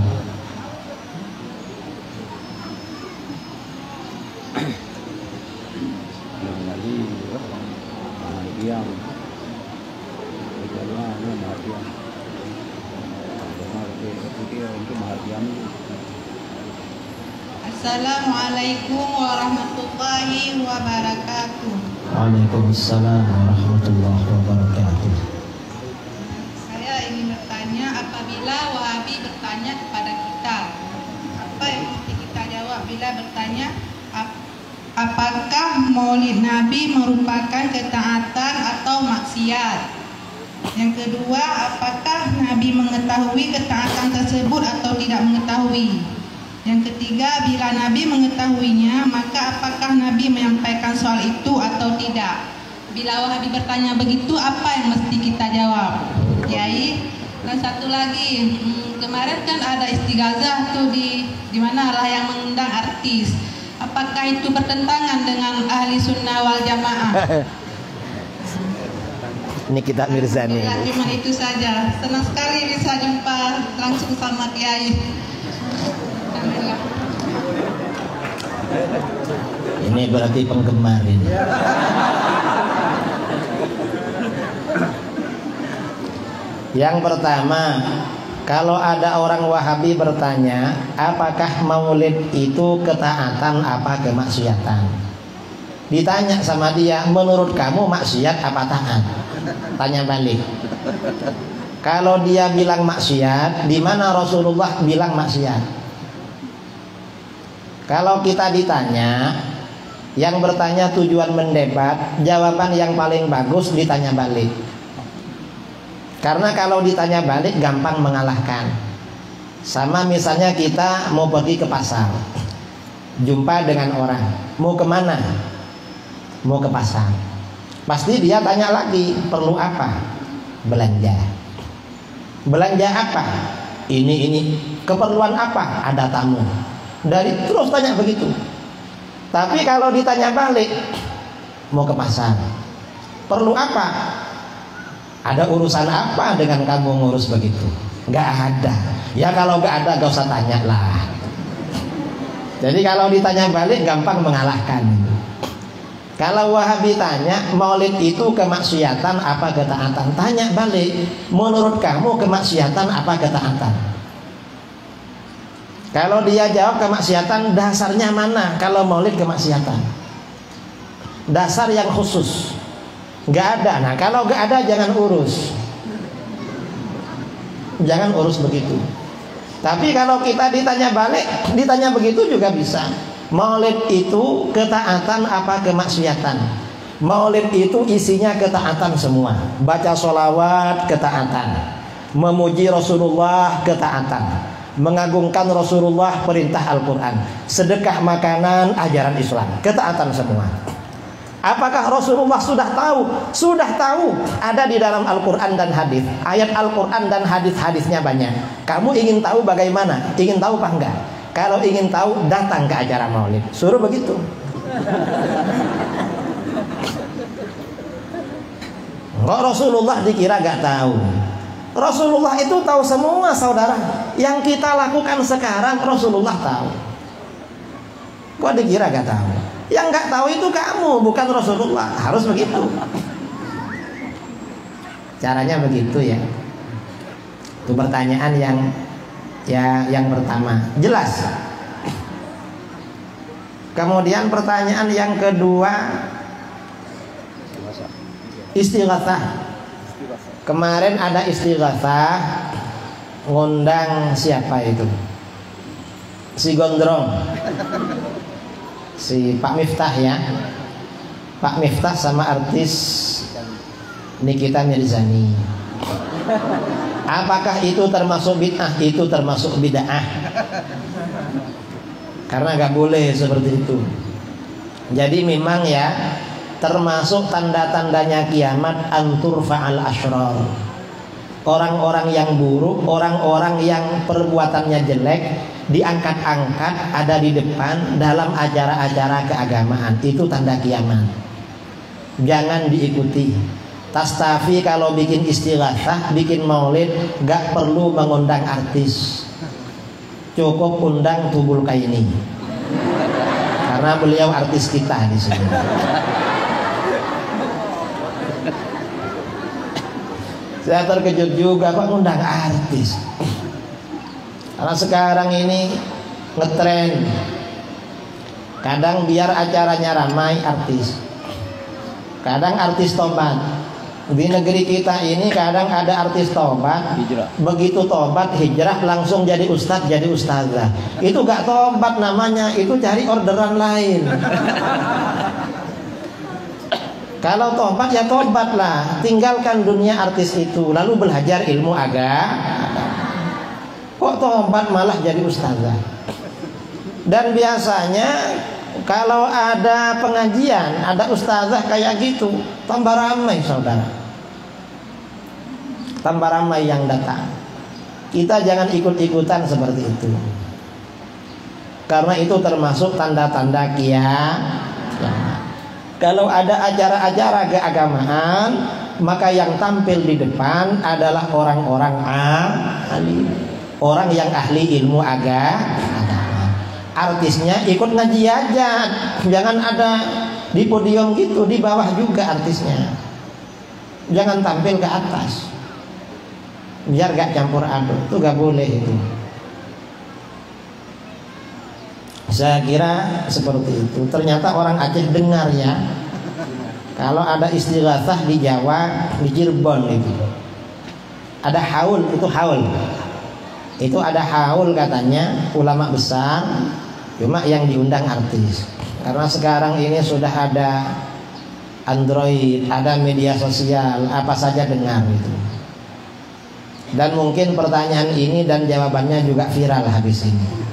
Assalamualaikum warahmatullahi wabarakatuh. Waalaikumsalam warahmatullahi wabarakatuh. Saya ingin bertanya, apabila Wahabi bertanya kepada kita, apa yang mesti kita jawab bila bertanya apakah Maulid Nabi merupakan ketaatan atau maksiat? Yang kedua, apakah Nabi mengetahui ketaatan tersebut atau tidak mengetahui? Yang ketiga, bila Nabi mengetahuinya, maka apakah Nabi menyampaikan soal itu atau tidak? Bila Wahabi bertanya begitu, apa yang mesti kita jawab? Kiai, dan satu lagi, kemarin kan ada istighazah tuh di mana lah yang mengundang artis. Apakah itu bertentangan dengan ahli sunnah wal jamaah? Ini kita Mirzani. Cuma itu saja. Senang sekali bisa jumpa langsung sama Kiai. Ini berarti penggemar ini. Yang pertama, kalau ada orang Wahabi bertanya, apakah maulid itu ketaatan apa kemaksiatan? Ditanya sama dia, menurut kamu maksiat apa taat? Tanya balik. Kalau dia bilang maksiat, di mana Rasulullah bilang maksiat? Kalau kita ditanya, yang bertanya tujuan mendebat, jawaban yang paling bagus ditanya balik. Karena kalau ditanya balik gampang mengalahkan. Sama misalnya kita mau pergi ke pasar, jumpa dengan orang, mau kemana? Mau ke pasar. Pasti dia tanya lagi, perlu apa? Belanja. Belanja apa? Ini. Keperluan apa? Ada tamu. Dari terus tanya begitu. Tapi kalau ditanya balik, mau ke pasar, perlu apa? Ada urusan apa dengan kamu ngurus begitu? Gak ada. Ya kalau gak ada gak usah tanya lah. Jadi kalau ditanya balik gampang mengalahkan. Kalau Wahabi tanya, maulid itu kemaksiatan apa ketaatan? Tanya balik, menurut kamu kemaksiatan apa ketaatan? Kalau dia jawab kemaksiatan, dasarnya mana? Kalau maulid kemaksiatan, dasar yang khusus nggak ada. Nah kalau nggak ada jangan urus, jangan urus begitu. Tapi kalau kita ditanya balik, ditanya begitu juga bisa. Maulid itu ketaatan apa kemaksiatan? Maulid itu isinya ketaatan semua. Baca sholawat ketaatan, memuji Rasulullah ketaatan, mengagungkan Rasulullah perintah Al-Quran, sedekah makanan ajaran Islam, ketaatan semua. Apakah Rasulullah sudah tahu? Sudah tahu. Ada di dalam Al-Quran dan hadis. Ayat Al-Quran dan hadis-hadisnya banyak. Kamu ingin tahu bagaimana? Ingin tahu apa enggak? Kalau ingin tahu datang ke acara maulid. Suruh begitu. Enggak, Rasulullah dikira gak tahu. Rasulullah itu tahu semua saudara. Yang kita lakukan sekarang Rasulullah tahu. Kok dikira gak tahu? Yang gak tahu itu kamu, bukan Rasulullah. Harus begitu. Caranya begitu ya. Itu pertanyaan yang pertama. Jelas. Kemudian pertanyaan yang kedua, istighatsah. Kemarin ada istighatsah, ngundang siapa itu? Si Gondrong, si Pak Miftah ya. Pak Miftah sama artis Nikita Mirzani. Apakah itu termasuk bid'ah? Itu termasuk bid'ah. Karena gak boleh seperti itu. Jadi memang ya, termasuk tanda-tandanya kiamat antur fa'al ashrar. orang-orang yang buruk, orang-orang yang perbuatannya jelek diangkat-angkat ada di depan dalam acara-acara keagamaan. Itu tanda kiamat. Jangan diikuti. Tastafi kalau bikin istighatsah, bikin maulid, gak perlu mengundang artis. Cukup undang Tubul Kaini. Karena beliau artis kita di sini. Saya terkejut juga kok ngundang artis. Karena sekarang ini ngetren. Kadang biar acaranya ramai artis. Kadang artis tobat. Di negeri kita ini kadang ada artis tobat, Hijrah. begitu tobat hijrah langsung jadi ustadz, jadi ustazah. Itu gak tobat namanya, itu cari orderan lain. Kalau tobat ya tobatlah, tinggalkan dunia artis itu, lalu belajar ilmu agama. Kok tobat malah jadi ustazah? Dan biasanya kalau ada pengajian, ada ustazah kayak gitu, tambah ramai saudara. Tambah ramai yang datang. Kita jangan ikut-ikutan seperti itu. Karena itu termasuk tanda-tanda kiamat. Kalau ada acara-acara keagamaan, maka yang tampil di depan adalah orang-orang ahli, orang yang ahli ilmu agama. Artisnya ikut ngaji aja, jangan ada di podium gitu, di bawah juga artisnya. Jangan tampil ke atas, biar gak campur aduk, itu gak boleh itu. Saya kira seperti itu. Ternyata orang Aceh dengar ya, kalau ada istighatsah di Jawa, di Cirebon itu ada haul, itu haul. Itu ada haul katanya ulama besar, cuma yang diundang artis. Karena sekarang ini sudah ada Android, ada media sosial, apa saja dengar itu. Dan mungkin pertanyaan ini dan jawabannya juga viral habis ini.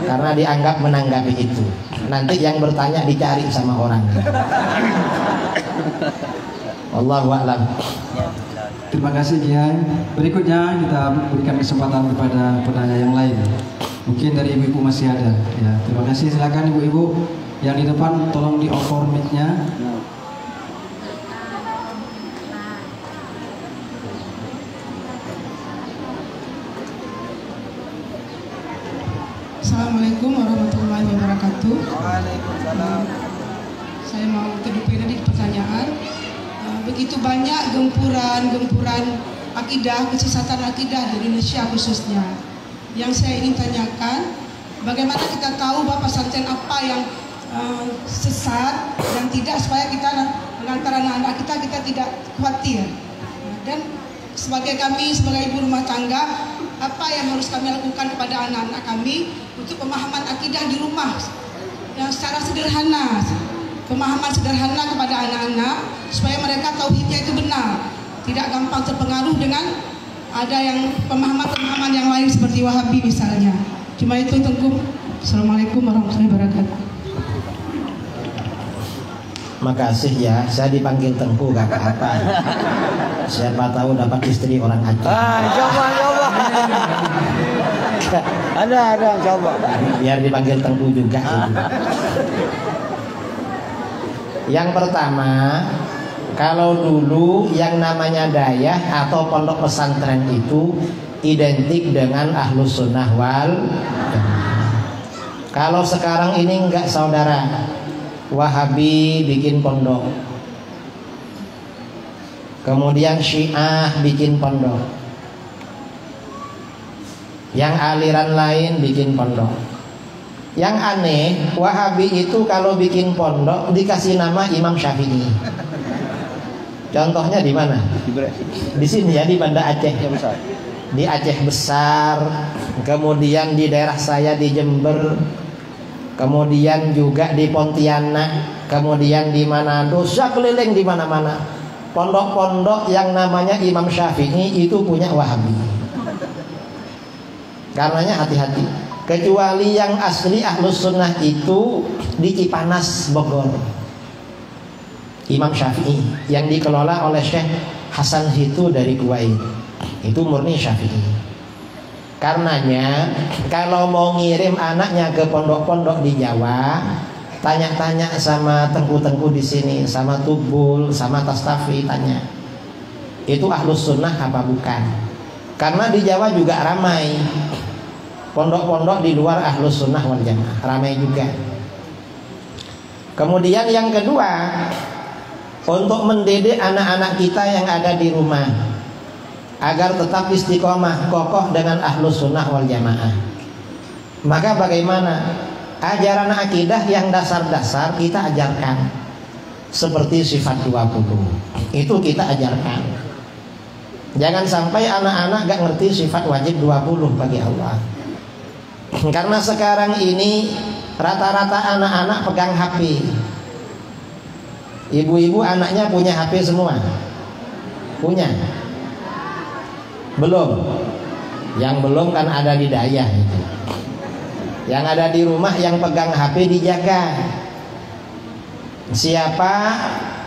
Karena dianggap menanggapi itu. Nanti yang bertanya dicari sama orang. Wallahu a'lam. Terima kasih Kiai. Berikutnya kita berikan kesempatan kepada penanya yang lain. Mungkin dari ibu-ibu masih ada. Ya, terima kasih. Silakan ibu-ibu yang di depan, tolong di-over mic-nya. Assalamualaikum warahmatullahi wabarakatuh. Waalaikumsalam. Saya mau kedupin tadi pertanyaan. Begitu banyak gempuran akidah, kesesatan akidah di Indonesia khususnya. Yang saya ingin tanyakan, bagaimana kita tahu Bapak pesantren apa yang sesat dan tidak, supaya kita mengantar anak-anak kita tidak khawatir. Dan sebagai kami, sebagai ibu rumah tangga, apa yang harus kami lakukan kepada anak-anak kami untuk pemahaman akidah di rumah yang secara sederhana, pemahaman sederhana kepada anak-anak supaya mereka tauhidnya itu benar, tidak gampang terpengaruh dengan ada yang pemahaman-pemahaman yang lain seperti Wahabi misalnya. Cuma itu Tengku. Assalamualaikum warahmatullahi wabarakatuh. Makasih ya, saya dipanggil Tengku gak apa-apa. Siapa tahu dapat istri orang Aceh. Coba. Ada, coba. Biar dipanggil Tengku juga. Yang pertama, kalau dulu yang namanya dayah atau pondok pesantren itu identik dengan ahlus sunnah wal jamaah. Kalau sekarang ini enggak saudara, Wahabi bikin pondok, kemudian Syiah bikin pondok, yang aliran lain bikin pondok. Yang aneh, Wahabi itu kalau bikin pondok dikasih nama Imam Syafi'i. Contohnya di mana? Di sini ya, di Banda Aceh. Di Aceh Besar, kemudian di daerah saya di Jember, kemudian juga di Pontianak, kemudian di Manado, keliling di mana-mana. Pondok-pondok yang namanya Imam Syafi'i itu punya Wahabi. Karenanya hati-hati. Kecuali yang asli ahlus sunnah itu di Cipanas, Bogor. Imam Syafi'i yang dikelola oleh Syekh Hasan Hitu dari Kuwait. Itu murni Syafi'i. Karenanya kalau mau ngirim anaknya ke pondok-pondok di Jawa, tanya-tanya sama tengku-tengku di sini, sama Tubul, sama Tastafi, tanya. Itu Ahlus Sunnah apa bukan? Karena di Jawa juga ramai pondok-pondok di luar Ahlus Sunnah wal Jamaah, ramai juga. Kemudian yang kedua, untuk mendidik anak-anak kita yang ada di rumah agar tetap istiqomah kokoh dengan Ahlus Sunnah wal Jamaah. Maka bagaimana? Ajaran akidah yang dasar-dasar kita ajarkan, seperti sifat 20 itu kita ajarkan. Jangan sampai anak-anak gak ngerti sifat wajib 20 bagi Allah. Karena sekarang ini rata-rata anak-anak pegang HP. Ibu-ibu anaknya punya HP semua? Punya? Belum. Yang belum kan ada di dayah itu. Yang ada di rumah yang pegang HP dijaga. Siapa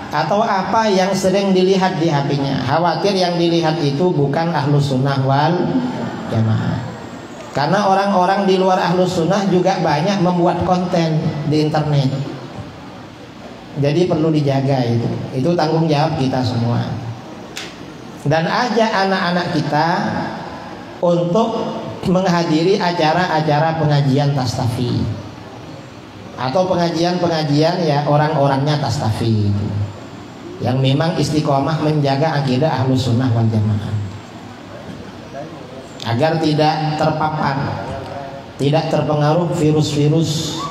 atau apa yang sering dilihat di HP-nya. Khawatir yang dilihat itu bukan Ahlus Sunnah wal Jamaah. Karena orang-orang di luar Ahlus Sunnah juga banyak membuat konten di internet. Jadi perlu dijaga itu. Itu tanggung jawab kita semua. Dan ajak anak-anak kita untuk menghadiri acara-acara pengajian Tastafi atau pengajian-pengajian ya orang-orangnya Tastafi itu, yang memang istiqomah menjaga akidah Ahlus Sunnah wal Jamaah, agar tidak terpapar, tidak terpengaruh virus-virus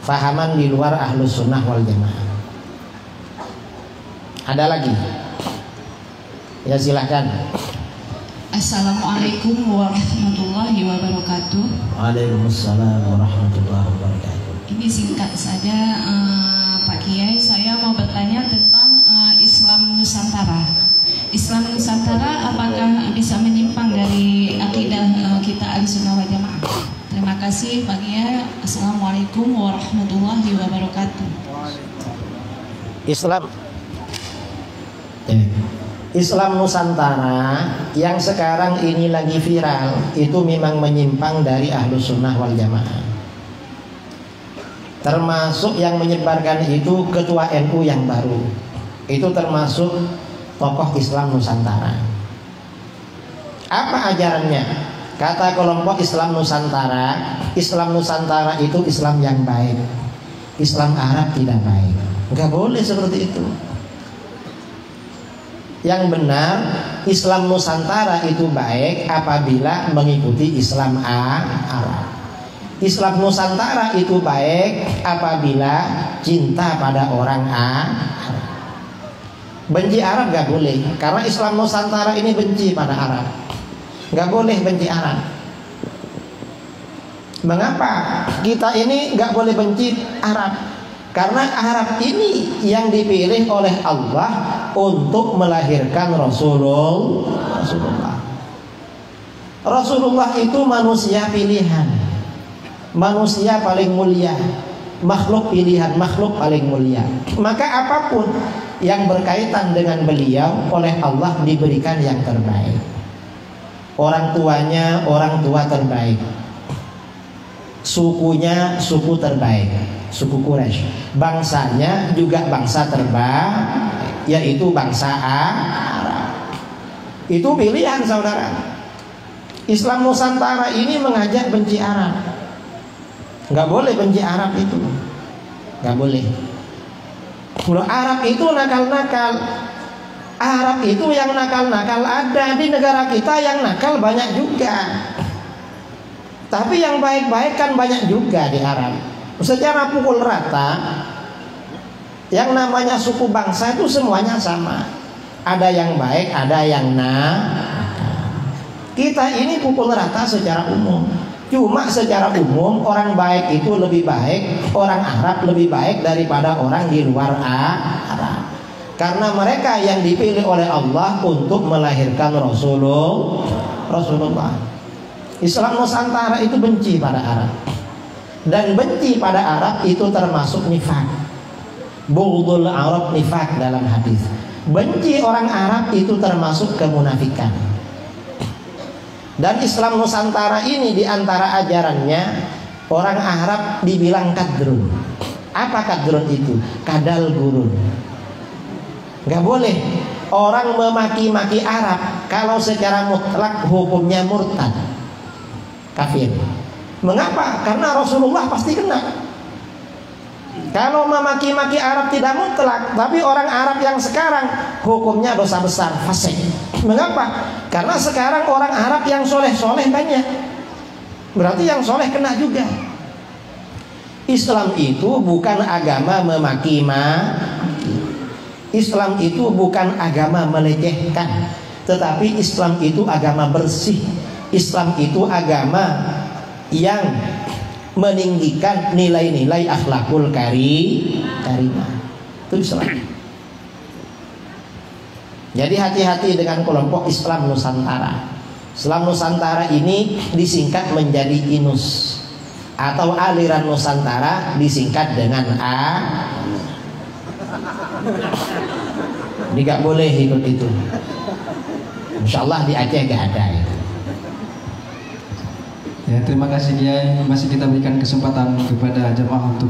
fahaman di luar Ahlus Sunnah wal Jamaah. Ada lagi? Ya silahkan. Assalamualaikum warahmatullahi wabarakatuh. Waalaikumsalam warahmatullahi wabarakatuh. Ini singkat saja Pak Kiai, saya mau bertanya tentang Islam Nusantara. Islam Nusantara apakah bisa menyimpang dari akidah kita Ahlussunnah wal Jamaah? Terima kasih Pak Kiai. Assalamualaikum warahmatullahi wabarakatuh. Islam Nusantara yang sekarang ini lagi viral itu memang menyimpang dari Ahlus Sunnah wal Jamaah. Termasuk yang menyebarkan itu ketua NU yang baru. Itu termasuk tokoh Islam Nusantara. Apa ajarannya? Kata kelompok Islam Nusantara itu Islam yang baik. Islam Arab tidak baik. Enggak boleh seperti itu. Yang benar Islam Nusantara itu baik apabila mengikuti Islam Arab. Islam Nusantara itu baik apabila cinta pada orang Arab. Benci Arab gak boleh, karena Islam Nusantara ini benci pada Arab. Gak boleh benci Arab. Mengapa kita ini gak boleh benci Arab? Karena Arab ini yang dipilih oleh Allah untuk melahirkan Rasulullah. Rasulullah itu manusia pilihan, manusia paling mulia, makhluk pilihan, makhluk paling mulia. Maka apapun yang berkaitan dengan beliau oleh Allah diberikan yang terbaik. Orang tuanya orang tua terbaik, sukunya suku terbaik, suku Quraisy. Bangsanya juga bangsa terbaik, yaitu bangsa Arab. Itu pilihan saudara. Islam Nusantara ini mengajak benci Arab. Nggak boleh benci Arab itu, nggak boleh. Kalau Arab itu nakal-nakal, Arab itu yang nakal-nakal ada di negara kita, yang nakal banyak juga. Tapi yang baik-baik kan banyak juga di Arab. Secara pukul rata, yang namanya suku bangsa itu semuanya sama. Ada yang baik, ada yang nakal. Kita ini pukul rata secara umum. Cuma secara umum orang baik itu lebih baik, orang Arab lebih baik daripada orang di luar Arab. Karena mereka yang dipilih oleh Allah untuk melahirkan Rasulullah. Islam Nusantara itu benci pada Arab. Dan benci pada Arab itu termasuk nifak. Bughdul Arab nifak dalam hadis. Benci orang Arab itu termasuk kemunafikan. Dan Islam Nusantara ini diantara ajarannya, orang Arab dibilang kadrun. Apa kadrun itu? Kadal gurun. Gak boleh orang memaki-maki Arab kalau secara mutlak hukumnya murtad, kafir. Mengapa? Karena Rasulullah pasti kena. Kalau memaki-maki Arab tidak mutlak, tapi orang Arab yang sekarang hukumnya dosa besar, fasik. Mengapa? Karena sekarang orang Arab yang soleh-soleh banyak. Berarti yang soleh kena juga. Islam itu bukan agama memaki-maki. Islam itu bukan agama melecehkan, tetapi Islam itu agama bersih. Islam itu agama yang meninggikan nilai-nilai akhlakul karimah. Itu Islam. Jadi hati-hati dengan kelompok Islam Nusantara. Islam Nusantara ini disingkat menjadi INUS, atau aliran Nusantara disingkat dengan A. Jadi gak boleh ikut itu. Insya Allah di Aceh gak ada itu. Ya, terima kasih Kiai. Masih kita berikan kesempatan kepada jemaah untuk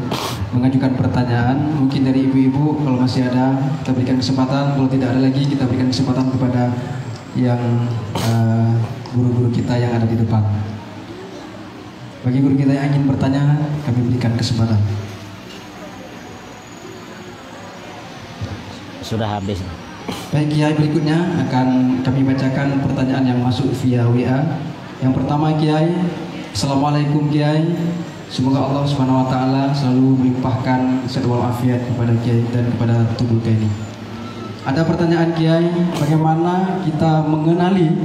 mengajukan pertanyaan. Mungkin dari ibu-ibu kalau masih ada, kita berikan kesempatan. Kalau tidak ada lagi, kita berikan kesempatan kepada yang guru-guru kita yang ada di depan. Bagi guru kita yang ingin bertanya, kami berikan kesempatan. Sudah habis. Baik Kiai, berikutnya akan kami bacakan pertanyaan yang masuk via WA. Yang pertama Kiai, Assalamualaikum Kiai. Semoga Allah Subhanahu wa taala selalu melimpahkan sehat walafiat kepada Kiai dan kepada tubuh Kiai ini. Ada pertanyaan Kiai, bagaimana kita mengenali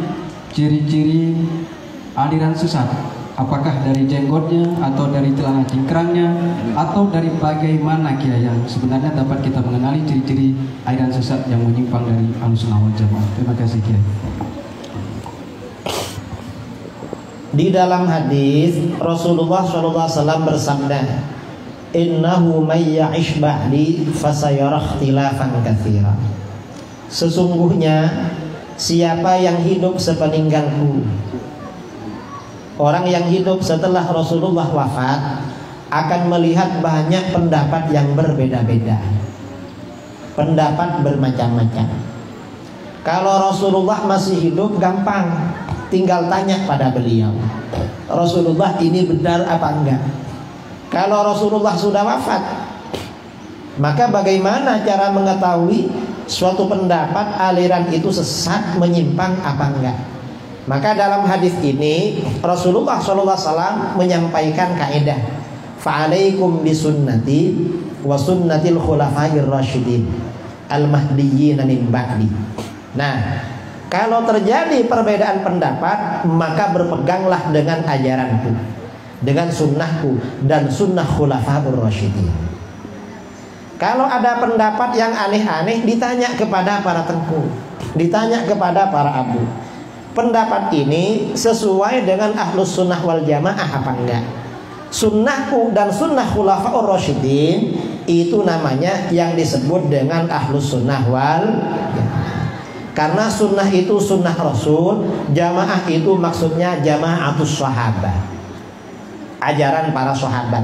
ciri-ciri aliran sesat? Apakah dari jenggotnya atau dari celana cingkrangnya atau dari bagaimana Kiai yang sebenarnya dapat kita mengenali ciri-ciri aliran sesat yang menyimpang dari Ahlussunnah wal Jamaah? Terima kasih Kiai. Di dalam hadis Rasulullah SAW bersabda, "Innahu may ya'ish ba'di fasayara ikhtilafan katsira." Sesungguhnya siapa yang hidup sepeninggalku, orang yang hidup setelah Rasulullah wafat, akan melihat banyak pendapat yang berbeda-beda, pendapat bermacam-macam. Kalau Rasulullah masih hidup gampang, tinggal tanya pada beliau, Rasulullah ini benar apa enggak. Kalau Rasulullah sudah wafat, maka bagaimana cara mengetahui suatu pendapat aliran itu sesat, menyimpang apa enggak? Maka dalam hadis ini Rasulullah SAW menyampaikan kaidah, fa'alaikum bisunnati wa sunnatil khulafair rasyidin al-mahdiyyin min ba'di. Nah, kalau terjadi perbedaan pendapat, maka berpeganglah dengan ajaranku, dengan sunnahku dan sunnah khulafaur rasyidin. Kalau ada pendapat yang aneh-aneh, ditanya kepada para tengku, ditanya kepada para abu, pendapat ini sesuai dengan Ahlus Sunnah wal Jamaah apa enggak? Sunnahku dan sunnah khulafaur rasyidin itu namanya yang disebut dengan Ahlus Sunnah wal Jamaah. Karena sunnah itu sunnah Rasul, jamaah itu maksudnya jamaatus sahabat, ajaran para sahabat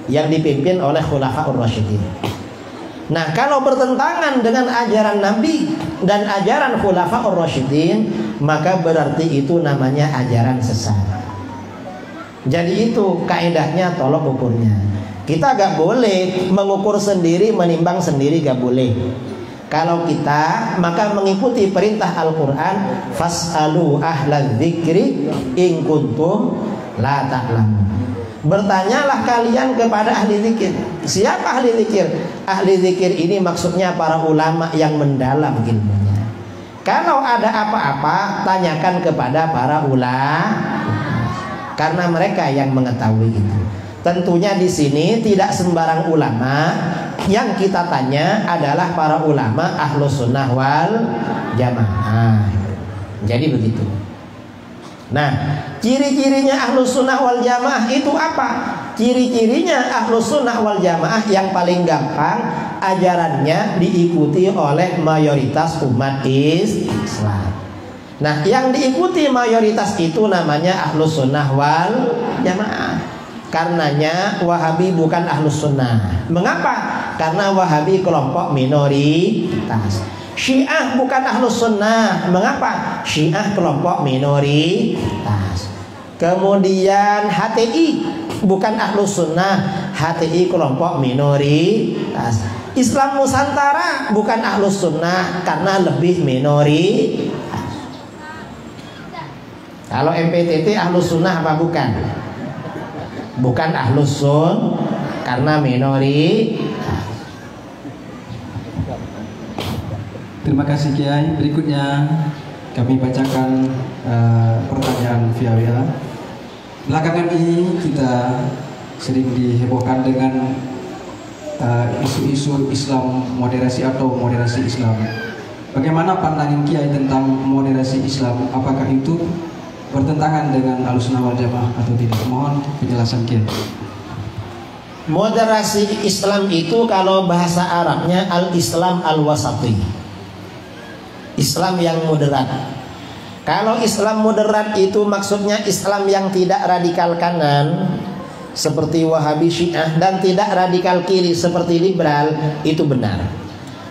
yang dipimpin oleh khulafaur rasyidin. Nah, kalau bertentangan dengan ajaran Nabi dan ajaran khulafaur rasyidin, maka berarti itu namanya ajaran sesat. Jadi itu kaidahnya, tolok ukurnya. Kita gak boleh mengukur sendiri, menimbang sendiri, gak boleh. Kalau kita, maka mengikuti perintah Al-Quran, fas'alu ahlal dzikri in kuntum la ta'lamun. Bertanyalah kalian kepada ahli zikir. Siapa ahli zikir? Ahli zikir ini maksudnya para ulama yang mendalam ilmunya. Kalau ada apa-apa, tanyakan kepada para ulama, karena mereka yang mengetahui itu. Tentunya di sini tidak sembarang ulama. Yang kita tanya adalah para ulama Ahlus Sunnah wal Jamaah. Jadi begitu. Nah, ciri-cirinya Ahlus Sunnah wal Jamaah itu apa? Ciri-cirinya Ahlus Sunnah wal Jamaah yang paling gampang ajarannya diikuti oleh mayoritas umat Islam. Nah, yang diikuti mayoritas itu namanya Ahlus Sunnah wal Jamaah. Karenanya Wahabi bukan Ahlus Sunnah. Mengapa? Karena Wahabi kelompok minoritas. Syiah bukan Ahlus Sunnah. Mengapa? Syiah kelompok minoritas. Kemudian HTI bukan Ahlus Sunnah. HTI kelompok minoritas. Islam Nusantara bukan Ahlus Sunnah karena lebih minoritas. Kalau MPTT Ahlus Sunnah apa bukan? Bukan Ahlus Sunnah karena minoritas. Terima kasih Kiai. Berikutnya kami bacakan pertanyaan via WA. Belakangan ini kita sering dihebohkan dengan isu-isu Islam moderasi atau moderasi Islam. Bagaimana pandangan Kiai tentang moderasi Islam? Apakah itu bertentangan dengan Ahlussunnah wal Jamaah atau tidak? Mohon penjelasan Kiai. Moderasi Islam itu kalau bahasa Arabnya al-Islam al-wasati, Islam yang moderat. Kalau Islam moderat itu maksudnya Islam yang tidak radikal kanan seperti Wahabi Syiah dan tidak radikal kiri seperti liberal, itu benar.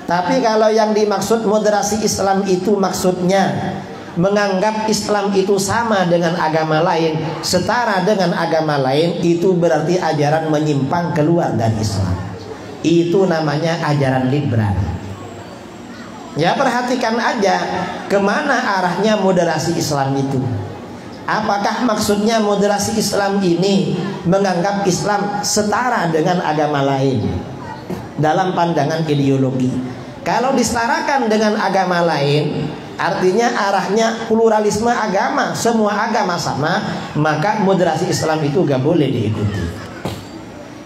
Tapi kalau yang dimaksud moderasi Islam itu maksudnya menganggap Islam itu sama dengan agama lain, setara dengan agama lain, itu berarti ajaran menyimpang keluar dari Islam. Itu namanya ajaran liberal. Ya, perhatikan aja kemana arahnya moderasi Islam itu. Apakah maksudnya moderasi Islam ini menganggap Islam setara dengan agama lain dalam pandangan ideologi? Kalau disetarakan dengan agama lain, artinya arahnya pluralisme agama, semua agama sama, maka moderasi Islam itu gak boleh diikuti.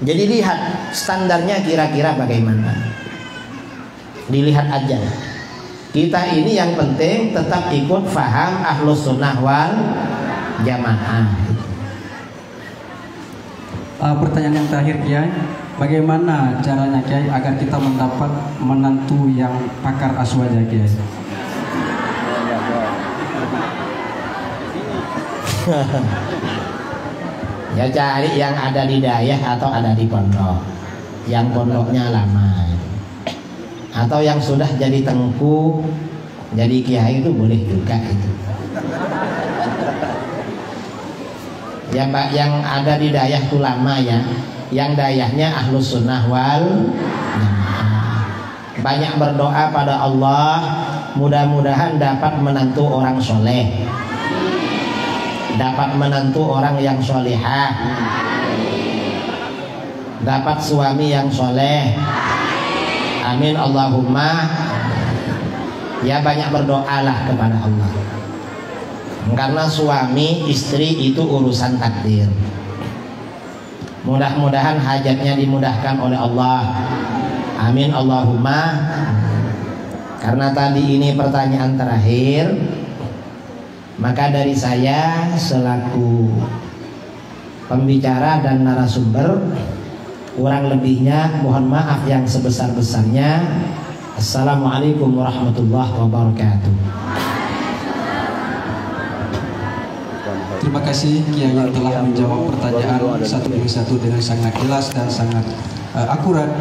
Jadi lihat standarnya kira-kira bagaimana. Dilihat aja. Kita ini yang penting tetap ikut faham Ahlus Sunnah wal Jamaah. Pertanyaan yang terakhir Kiai, bagaimana caranya Kiai agar kita mendapat menantu yang pakar aswaja Kiai? Ya cari yang ada di daerah atau ada di pondok, yang pondoknya lama, atau yang sudah jadi tengku, jadi kiai itu boleh juga itu. Ya Pak, yang ada di daerah itu lama ya, yang daerahnya Ahlus Sunnah wal Jamaah. Banyak berdoa pada Allah, mudah-mudahan dapat menantu orang soleh, dapat menantu orang yang solehah, dapat suami yang soleh. Amin Allahumma. Ya banyak berdoalah kepada Allah, karena suami istri itu urusan takdir. Mudah-mudahan hajatnya dimudahkan oleh Allah. Amin Allahumma. Karena tadi ini pertanyaan terakhir, maka dari saya selaku pembicara dan narasumber, kurang lebihnya mohon maaf yang sebesar-besarnya. Assalamualaikum warahmatullahi wabarakatuh. Terima kasih Kiai yang telah menjawab pertanyaan satu demi satu dengan sangat jelas dan sangat akurat.